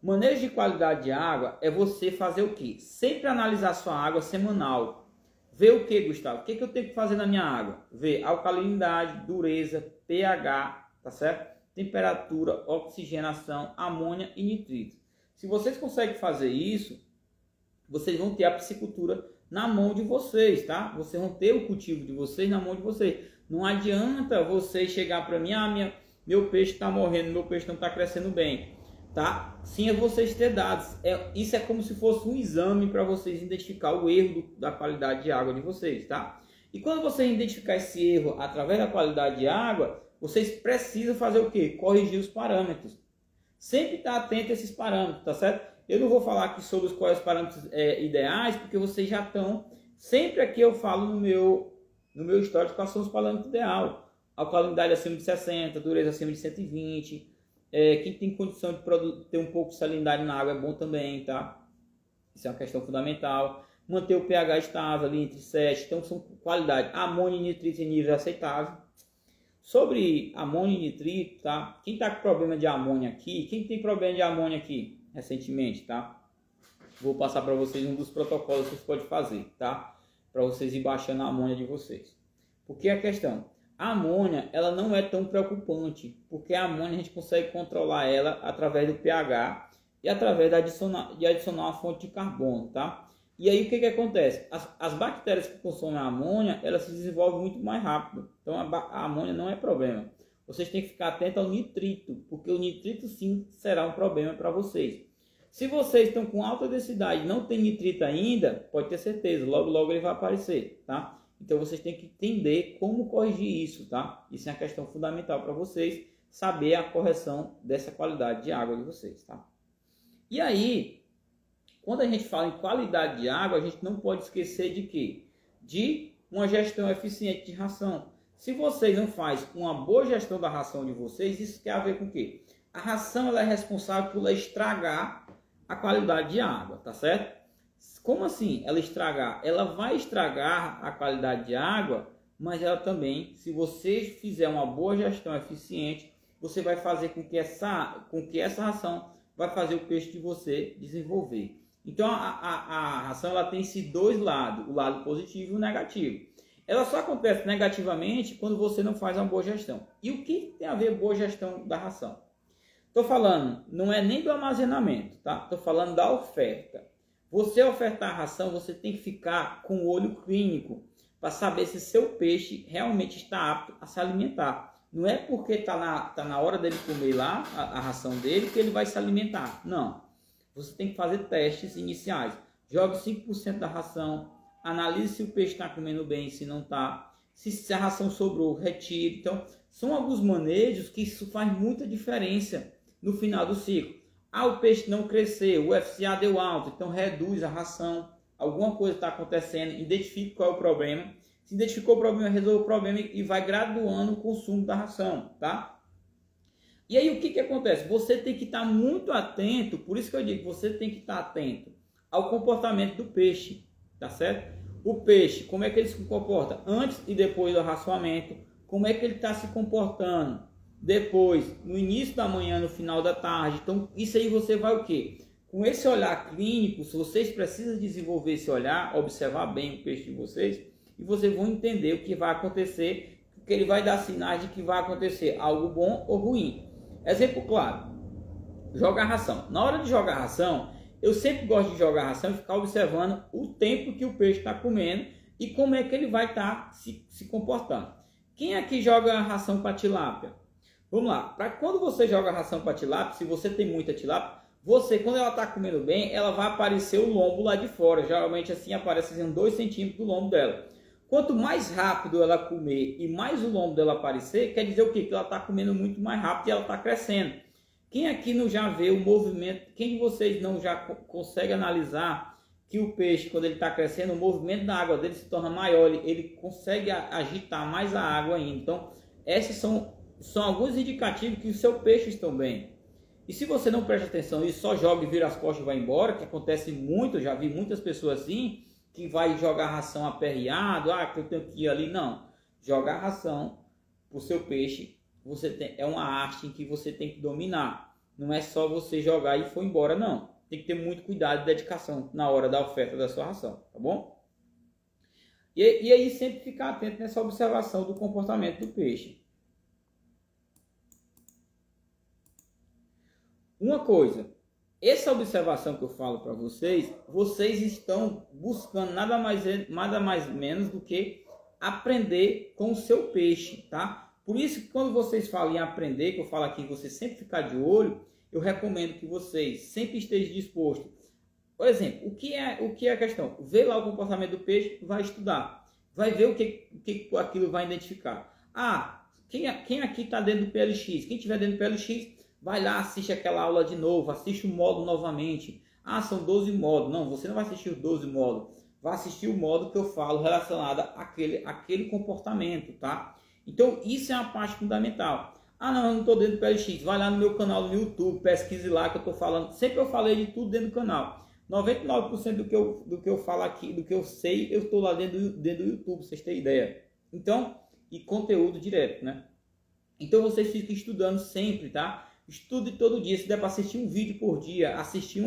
S1: Manejo de qualidade de água é você fazer o quê? Sempre analisar sua água semanal. Ver o que, Gustavo? O que eu tenho que fazer na minha água? Ver alcalinidade, dureza, pH, tá certo? Temperatura, oxigenação, amônia e nitrito. Se vocês conseguem fazer isso, vocês vão ter a piscicultura na mão de vocês, tá? Vocês vão ter o cultivo de vocês na mão de vocês. Não adianta vocês chegar para mim, meu peixe está morrendo, meu peixe não está crescendo bem, tá? Sim, é vocês ter dados. Isso é como se fosse um exame para vocês identificar o erro da qualidade de água de vocês, tá? E quando vocês identificar esse erro através da qualidade de água, vocês precisam fazer o quê? Corrigir os parâmetros. Sempre estar atento a esses parâmetros, tá certo? Eu não vou falar aqui sobre quais os parâmetros ideais, porque vocês já estão... Sempre aqui eu falo no meu histórico quais são os parâmetros ideais. Alcalinidade acima de 60, dureza acima de 120. Quem tem condição de ter um pouco de salinidade na água é bom também, tá? Isso é uma questão fundamental. Manter o pH estável ali entre 7. Então são qualidade. Amônia e nitrito em nível aceitável. Sobre amônia e nitrito, tá? Quem está com problema de amônia aqui? Quem tem problema de amônia aqui recentemente, tá? Vou passar para vocês um dos protocolos que vocês podem fazer, tá? Para vocês ir baixando a amônia de vocês. Porque a questão, a amônia, ela não é tão preocupante, porque a amônia a gente consegue controlar ela através do pH e através de adicionar uma fonte de carbono, tá? E aí o que acontece? As bactérias que consomem a amônia, elas se desenvolvem muito mais rápido. Então a amônia não é problema. Vocês têm que ficar atentos ao nitrito, porque o nitrito sim será um problema para vocês. Se vocês estão com alta densidade e não tem nitrito ainda, pode ter certeza, logo logo ele vai aparecer, tá? Então vocês têm que entender como corrigir isso, tá? Isso é uma questão fundamental para vocês, saber a correção dessa qualidade de água de vocês, tá? E aí, quando a gente fala em qualidade de água, a gente não pode esquecer de quê? De uma gestão eficiente de ração. Se vocês não fazem uma boa gestão da ração de vocês, isso tem a ver com o quê? A ração ela é responsável por estragar a qualidade de água, tá certo? Como assim ela estragar? Ela vai estragar a qualidade de água, mas ela também, se você fizer uma boa gestão eficiente, você vai fazer com que essa ração vai fazer o peixe de você desenvolver. Então a ração ela tem esses dois lados, o lado positivo e o negativo. Ela só acontece negativamente quando você não faz uma boa gestão. E o que tem a ver boa gestão da ração? Estou falando, não é nem do armazenamento, tá? Estou falando da oferta. Você ofertar a ração, você tem que ficar com o olho clínico para saber se seu peixe realmente está apto a se alimentar. Não é porque está na hora dele comer lá a ração dele que ele vai se alimentar. Não. Você tem que fazer testes iniciais. Jogue 5% da ração. Analise se o peixe está comendo bem, se não está. Se a ração sobrou, retire. Então, são alguns manejos que isso faz muita diferença no final do ciclo. O peixe não cresceu, o FCA deu alto, então reduz a ração. Alguma coisa está acontecendo, identifique qual é o problema. Se identificou o problema, resolve o problema e vai graduando o consumo da ração, tá? E aí o que acontece? Você tem que estar muito atento, por isso que eu digo, você tem que estar atento ao comportamento do peixe, tá certo? O peixe, como é que ele se comporta antes e depois do arraçoamento, como é que ele está se comportando depois, no início da manhã, no final da tarde. Então, isso aí você vai o quê? Com esse olhar clínico, se vocês precisam desenvolver esse olhar, observar bem o peixe de vocês, e vocês vão entender o que vai acontecer, porque ele vai dar sinais de que vai acontecer algo bom ou ruim. Exemplo claro, jogar ração. Na hora de jogar ração, eu sempre gosto de jogar ração e ficar observando o tempo que o peixe está comendo e como é que ele vai estar se comportando. Quem aqui joga ração para tilápia? Vamos lá, para quando você joga ração para tilápia, se você tem muita tilápia, quando ela está comendo bem, ela vai aparecer o lombo lá de fora. Geralmente assim aparece 2 centímetros do lombo dela. Quanto mais rápido ela comer e mais o lombo dela aparecer, quer dizer o quê? Que ela está comendo muito mais rápido e ela está crescendo. Quem aqui não já vê o movimento, quem de vocês não já consegue analisar que o peixe, quando ele está crescendo, o movimento da água dele se torna maior, ele consegue agitar mais a água ainda. Então, esses são alguns indicativos que o seu peixe estão bem. E se você não presta atenção e só joga e vira as costas e vai embora, que acontece muito, eu já vi muitas pessoas assim, que vai jogar ração aperreado, que eu tenho que ir ali. Não, jogar ração para o seu peixe, é uma arte em que você tem que dominar. Não é só você jogar e foi embora, não. Tem que ter muito cuidado e dedicação na hora da oferta da sua ração, tá bom? E aí sempre ficar atento nessa observação do comportamento do peixe. Uma coisa, essa observação que eu falo para vocês, vocês estão buscando nada mais menos do que aprender com o seu peixe, tá? Por isso que quando vocês falam em aprender, que eu falo aqui, você sempre ficar de olho, eu recomendo que vocês sempre estejam dispostos. Por exemplo, o que é a questão? Vê lá o comportamento do peixe, vai estudar. Vai ver o que aquilo vai identificar. Quem aqui está dentro do PLX? Quem estiver dentro do PLX, vai lá, assiste aquela aula de novo, assiste o módulo novamente. São 12 módulos. Não, você não vai assistir os 12 módulos. Vai assistir o módulo que eu falo relacionado àquele comportamento, tá? Então, isso é uma parte fundamental. Não, eu não estou dentro do PLX. Vai lá no meu canal no YouTube, pesquise lá que eu estou falando. Sempre eu falei de tudo dentro do canal. 99% do que eu falo aqui, do que eu sei, eu estou lá dentro do YouTube, pra vocês terem ideia. Então, e conteúdo direto, né? Então, vocês ficam estudando sempre, tá? Estude todo dia. Se der para assistir um vídeo por dia, assistir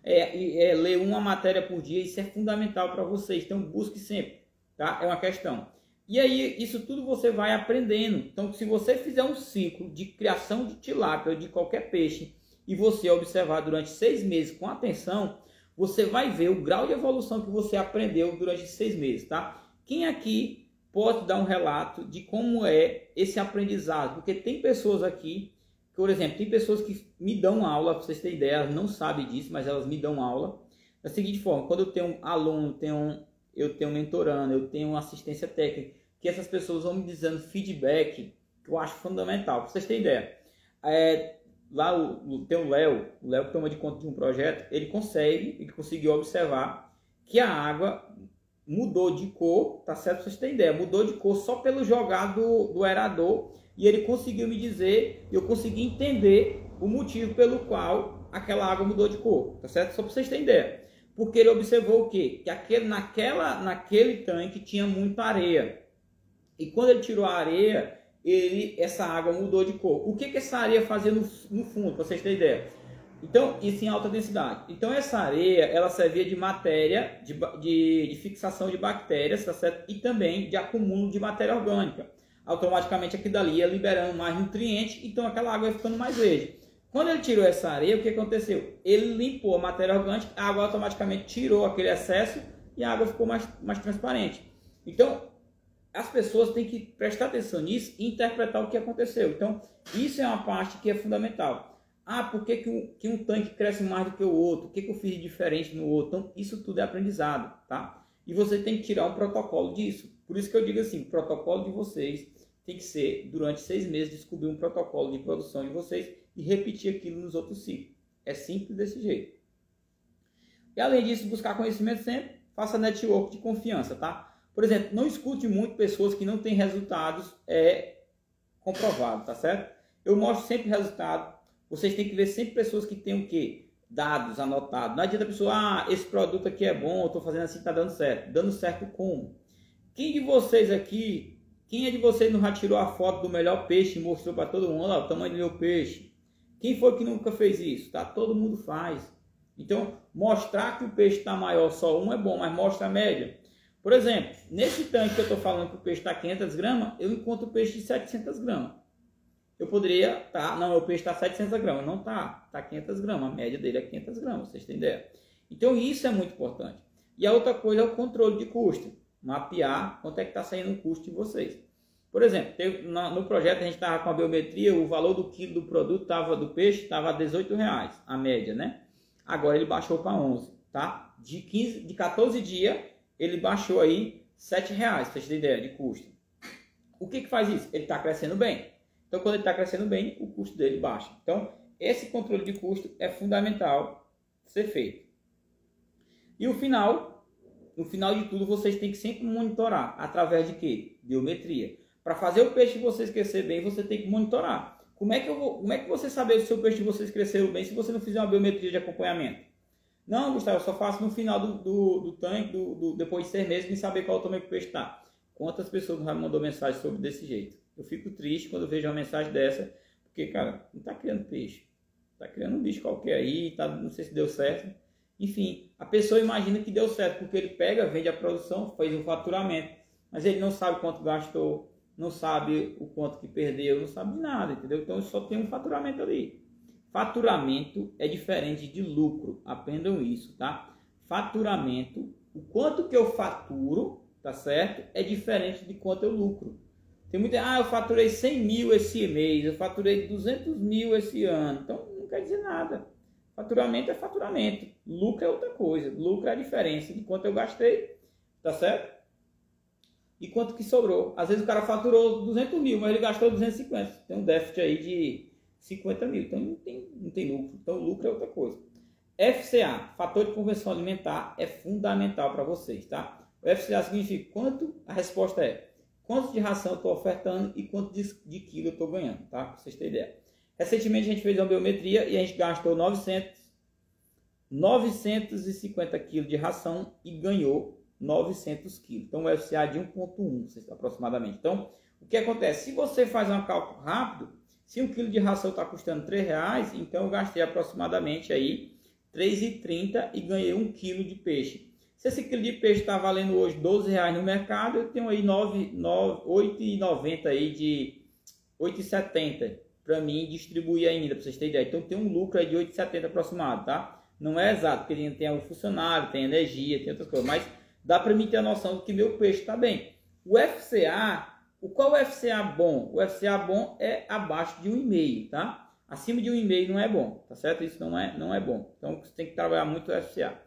S1: ler uma matéria por dia, isso é fundamental para vocês. Então, busque sempre, tá? É uma questão. E aí, isso tudo você vai aprendendo. Então, se você fizer um ciclo de criação de tilápia ou de qualquer peixe e você observar durante 6 meses com atenção, você vai ver o grau de evolução que você aprendeu durante 6 meses, tá? Quem aqui pode dar um relato de como é esse aprendizado? Porque tem pessoas aqui, por exemplo, tem pessoas que me dão aula, para vocês terem ideia, elas não sabem disso, mas elas me dão aula. Da seguinte forma, quando eu tenho um aluno, eu tenho mentorando, eu tenho assistência técnica, que essas pessoas vão me dizendo feedback, que eu acho fundamental, para vocês terem ideia. Lá tem o Léo que toma de conta de um projeto, ele conseguiu observar que a água mudou de cor, tá certo? Para vocês terem ideia, mudou de cor só pelo jogar do aerador, e ele conseguiu me dizer, eu consegui entender o motivo pelo qual aquela água mudou de cor, tá certo? Só para vocês terem ideia. Porque ele observou o quê? Que naquele tanque tinha muita areia. E quando ele tirou a areia, essa água mudou de cor. O que essa areia fazia no fundo, para vocês terem ideia? Então, isso em alta densidade. Então, essa areia, ela servia de matéria, de fixação de bactérias, tá certo? E também de acúmulo de matéria orgânica. Automaticamente, aquilo dali ia liberando mais nutrientes, então aquela água ia ficando mais verde. Quando ele tirou essa areia, o que aconteceu? Ele limpou a matéria orgânica, a água automaticamente tirou aquele excesso e a água ficou mais transparente. Então, as pessoas têm que prestar atenção nisso e interpretar o que aconteceu. Então, isso é uma parte que é fundamental. Por que um tanque cresce mais do que o outro? O que eu fiz de diferente no outro? Então, isso tudo é aprendizado, tá? E você tem que tirar um protocolo disso. Por isso que eu digo assim, o protocolo de vocês tem que ser, durante 6 meses, descobrir um protocolo de produção de vocês e repetir aquilo nos outros ciclos. É simples desse jeito. E além disso, buscar conhecimento sempre, faça network de confiança, tá? Por exemplo, não escute muito pessoas que não têm resultados comprovados, tá certo? Eu mostro sempre resultado. Vocês têm que ver sempre pessoas que têm o quê? Dados anotados. Não adianta a pessoa, esse produto aqui é bom, eu estou fazendo assim, está dando certo. Dando certo como? Quem é de vocês não já tirou a foto do melhor peixe e mostrou para todo mundo, o tamanho do meu peixe? Quem foi que nunca fez isso? Tá? Todo mundo faz. Então, mostrar que o peixe está maior, só um é bom, mas mostra a média. Por exemplo, nesse tanque que eu estou falando que o peixe está 500 gramas, eu encontro o peixe de 700 gramas. Eu poderia, o peixe está 700 gramas. Não está 500 gramas, a média dele é 500 gramas, vocês têm ideia. Então, isso é muito importante. E a outra coisa é o controle de custo. Mapear quanto é que está saindo o custo de vocês. Por exemplo, no projeto a gente estava com a biometria, o valor do quilo do produto do peixe estava a R$18, a média, né? Agora ele baixou para 11, tá? De 14 dias, ele baixou aí R$7, pra vocês terem ideia de custo. O que faz isso? Ele está crescendo bem. Então, quando ele está crescendo bem, o custo dele baixa. Então, esse controle de custo é fundamental ser feito. E no final de tudo, vocês têm que sempre monitorar. Através de quê? Biometria. Para fazer o peixe de vocês crescer bem, você tem que monitorar. Como é que você saber se o seu peixe de vocês cresceu bem se você não fizer uma biometria de acompanhamento? Não, Gustavo, eu só faço no final do tanque, depois de 6 meses, me saber qual o tamanho que o peixe está. Quantas pessoas me mandou mensagem sobre desse jeito? Eu fico triste quando eu vejo uma mensagem dessa, porque, cara, não está criando peixe. Está criando um bicho qualquer aí, não sei se deu certo. Enfim, a pessoa imagina que deu certo, porque ele pega, vende a produção, faz um faturamento, mas ele não sabe quanto gastou, não sabe o quanto que perdeu, não sabe de nada, entendeu? Então só tem um faturamento ali. Faturamento é diferente de lucro, aprendam isso, tá? Faturamento, o quanto que eu faturo, tá certo? É diferente de quanto eu lucro. Tem muita, eu faturei 100 mil esse mês, eu faturei 200 mil esse ano, então não quer dizer nada. Faturamento é faturamento, lucro é outra coisa, lucro é a diferença de quanto eu gastei, tá certo? E quanto que sobrou. Às vezes o cara faturou 200 mil, mas ele gastou 250, tem um déficit aí de 50 mil, então não tem lucro, então lucro é outra coisa. FCA, fator de conversão alimentar, é fundamental para vocês, tá? O FCA significa quanto, a resposta é quanto de ração eu estou ofertando e quanto de quilo eu estou ganhando, tá? Para vocês terem ideia. Recentemente a gente fez uma biometria e a gente gastou 950 kg de ração e ganhou 900 kg. Então o FCA é de 1,1 aproximadamente. Então o que acontece? Se você faz um cálculo rápido, se 1 kg de ração está custando R$3, então eu gastei aproximadamente aí R$3,30 e ganhei 1 kg de peixe. Se esse quilo de peixe está valendo hoje R$12 no mercado, eu tenho aí 8,90 aí de 8,70 para mim distribuir ainda, para vocês terem ideia. Então tem um lucro aí de 8,70 aproximado, tá? Não é exato, porque tem o funcionário, tem energia, tem outras coisas, mas dá para mim ter a noção de que meu peixe está bem. O FCA, qual é o FCA bom? O FCA bom é abaixo de 1,5, tá? Acima de 1,5 não é bom, tá certo? Isso não é bom. Então você tem que trabalhar muito o FCA.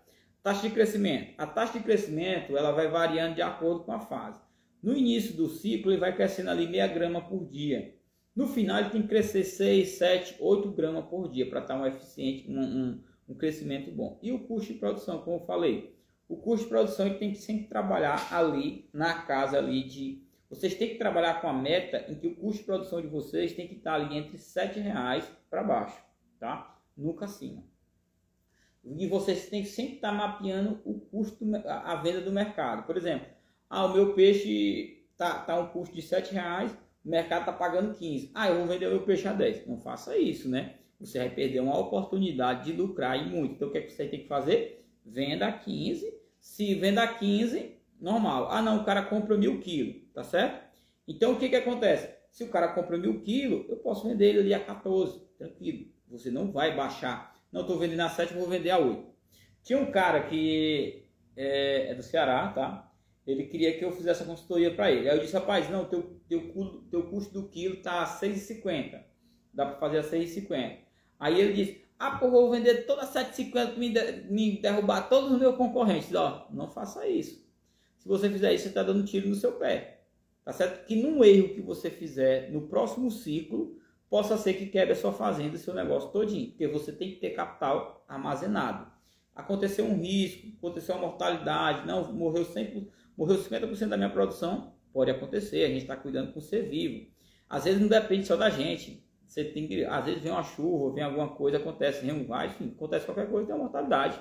S1: Taxa de crescimento. A taxa de crescimento ela vai variando de acordo com a fase. No início do ciclo ele vai crescendo ali meia grama por dia. No final ele tem que crescer 6, 7, 8 gramas por dia para estar um eficiente, um crescimento bom. E o custo de produção, como eu falei, o custo de produção ele tem que sempre trabalhar ali na casa ali de... Vocês têm que trabalhar com a meta em que o custo de produção de vocês tem que estar ali entre R$7 para baixo, tá? Nunca acima. E vocês têm que sempre estar mapeando o custo, a venda do mercado. Por exemplo, o meu peixe tá um custo de R$7, o mercado está pagando 15. Eu vou vender o meu peixe a 10. Não faça isso, né? Você vai perder uma oportunidade de lucrar e muito. Então, o que é que você tem que fazer? Venda a 15. Se venda a 15, normal. Não, o cara compra 1.000 quilos, tá certo? Então, o que que acontece? Se o cara compra 1.000 quilos, eu posso vender ele ali a 14, tranquilo. Você não vai baixar. Não, estou vendendo a 7, vou vender a 8. Tinha um cara que é do Ceará, tá? Ele queria que eu fizesse a consultoria para ele. Aí eu disse, rapaz, não, teu custo do quilo tá a 6,50. Dá para fazer a 6,50. Aí ele disse, pô, vou vender toda a 7,50 me derrubar todos os meus concorrentes. Não faça isso. Se você fizer isso, você está dando um tiro no seu pé. Tá certo? Que num erro que você fizer no próximo ciclo, possa ser que quebre a sua fazenda e seu negócio todinho. Porque você tem que ter capital armazenado. Aconteceu um risco, aconteceu uma mortalidade, não, morreu 50% da minha produção, pode acontecer, a gente está cuidando com o ser vivo. Às vezes não depende só da gente. Você tem que, às vezes vem uma chuva, vem alguma coisa, acontece, enfim, acontece qualquer coisa, tem uma mortalidade.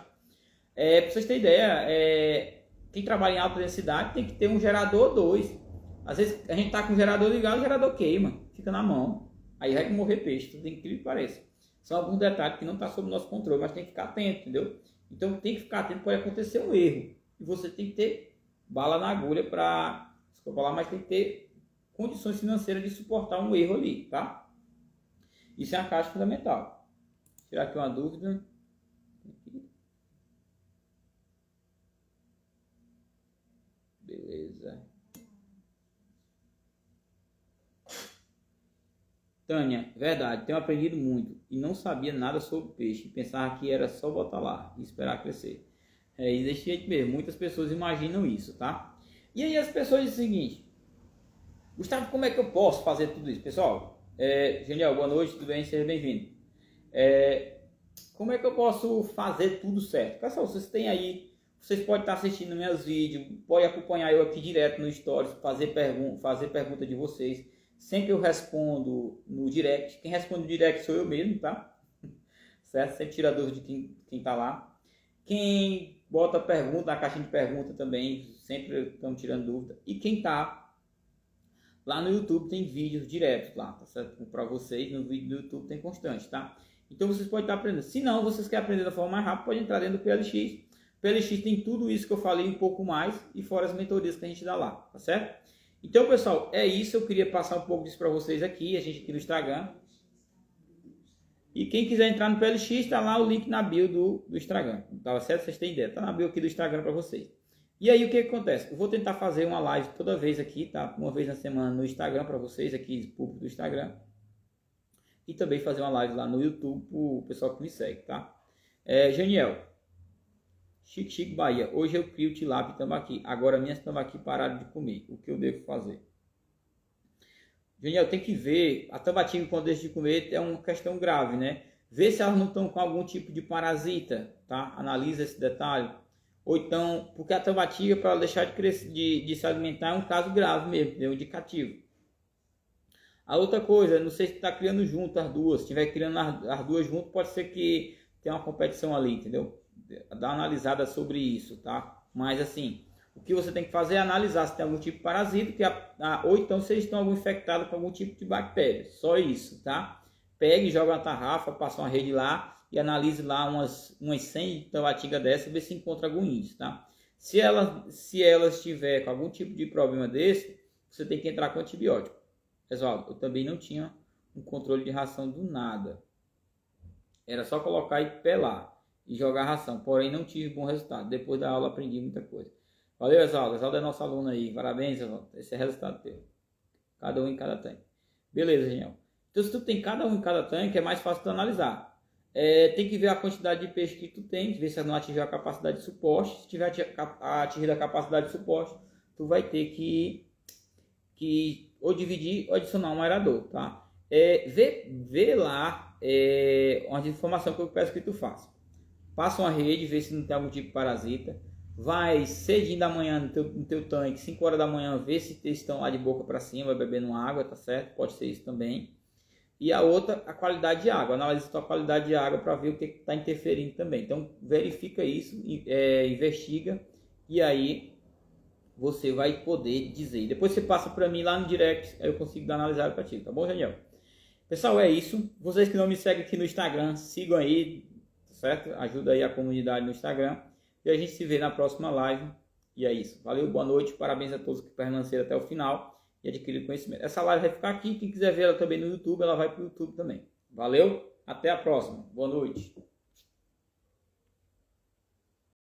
S1: Para vocês terem ideia, quem trabalha em alta densidade tem que ter um gerador 2. Às vezes a gente está com o gerador ligado, o gerador queima, fica na mão. Aí vai morrer peixe, tudo incrível que pareça. São alguns detalhes que não estão sob o nosso controle, mas tem que ficar atento, entendeu? Então tem que ficar atento, pode acontecer um erro. E você tem que ter bala na agulha para... Desculpa lá, mas tem que ter condições financeiras de suportar um erro ali, tá? Isso é uma caixa fundamental. Vou tirar aqui uma dúvida. Beleza. Tânia, verdade, tenho aprendido muito e não sabia nada sobre peixe. Pensava que era só botar lá e esperar crescer. E desse jeito mesmo, muitas pessoas imaginam isso, tá? E aí as pessoas dizem o seguinte: Gustavo, como é que eu posso fazer tudo isso? Pessoal, Genial, boa noite, tudo bem? Seja bem-vindo. Como é que eu posso fazer tudo certo? Pessoal, vocês têm aí, vocês podem estar assistindo meus vídeos, podem acompanhar eu aqui direto no Stories, fazer pergunta de vocês. Sempre eu respondo no direct. Quem responde no direct sou eu mesmo, tá? Certo? Sempre tira a dúvida de quem tá lá. Quem bota pergunta na caixinha de pergunta também, sempre estamos tirando dúvida. E quem tá lá no YouTube tem vídeos diretos lá, tá certo? Para vocês, no vídeo do YouTube tem constante, tá? Então vocês podem estar aprendendo. Se não, vocês querem aprender da forma mais rápida, pode entrar dentro do PLX. O PLX tem tudo isso que eu falei, um pouco mais, e fora as mentorias que a gente dá lá, tá certo? Então, pessoal, é isso. Eu queria passar um pouco disso para vocês aqui, a gente aqui no Instagram. E quem quiser entrar no PLX, está lá o link na bio do Instagram. Tá certo? Vocês têm ideia. Tá na bio aqui do Instagram para vocês. E aí, o que acontece? Eu vou tentar fazer uma live toda vez aqui, tá? Uma vez na semana no Instagram para vocês, aqui, público do Instagram. E também fazer uma live lá no YouTube para o pessoal que me segue, tá? Janiel. Chique Bahia. Hoje eu crio tilápia e tambaqui. Agora minhas tambaqui pararam de comer. O que eu devo fazer? Janiel, tem que ver. A tambaqui, quando deixa de comer, é uma questão grave, né? Vê se elas não estão com algum tipo de parasita, tá? Analisa esse detalhe. Ou então, porque a tambaqui, para deixar de crescer, de se alimentar, é um caso grave mesmo, é um indicativo. A outra coisa, não sei se está criando junto as duas. Se estiver criando as duas junto, pode ser que tenha uma competição ali, entendeu? Dá uma analisada sobre isso, tá? Mas assim, o que você tem que fazer é analisar se tem algum tipo de parasita, ou então se eles estão infectados com algum tipo de bactéria. Só isso, tá? Pegue, joga uma tarrafa, passa uma rede lá e analise lá umas 100 tambaqui dessa, ver se encontra algum índice, tá? Se ela estiver com algum tipo de problema desse, você tem que entrar com antibiótico. Pessoal, eu também não tinha um controle de ração do nada. Era só colocar e pelar e jogar ração, porém não tive bom resultado. Depois da aula aprendi muita coisa. Valeu, Exaldo. Exaldo é nosso aluno aí. Parabéns, Exaldo. Esse é o resultado teu. Cada um em cada tanque. Beleza, genial. Então, se tu tem cada um em cada tanque, é mais fácil tu analisar. Tem que ver a quantidade de peixe que tu tem, ver se não atingiu a capacidade de suporte. Se tiver atingido a capacidade de suporte, tu vai ter que ou dividir ou adicionar um aerador, tá? Vê lá uma informação que eu peço que tu faça. Passa uma rede, vê se não tem algum tipo de parasita. Vai cedinho da manhã no teu tanque, 5 horas da manhã, vê se eles estão lá de boca para cima, bebendo água, tá certo? Pode ser isso também. E a outra, a qualidade de água. Analisa a tua qualidade de água para ver o que está interferindo também. Então, verifica isso, investiga e aí você vai poder dizer. Depois você passa para mim lá no direct, aí eu consigo dar analisar para ti, tá bom, Daniel? Pessoal, é isso. Vocês que não me seguem aqui no Instagram, sigam aí, certo? Ajuda aí a comunidade no Instagram. E a gente se vê na próxima live. E é isso. Valeu, boa noite. Parabéns a todos que permaneceram até o final e adquiriram conhecimento. Essa live vai ficar aqui. Quem quiser ver ela também no YouTube, ela vai para o YouTube também. Valeu, até a próxima. Boa noite.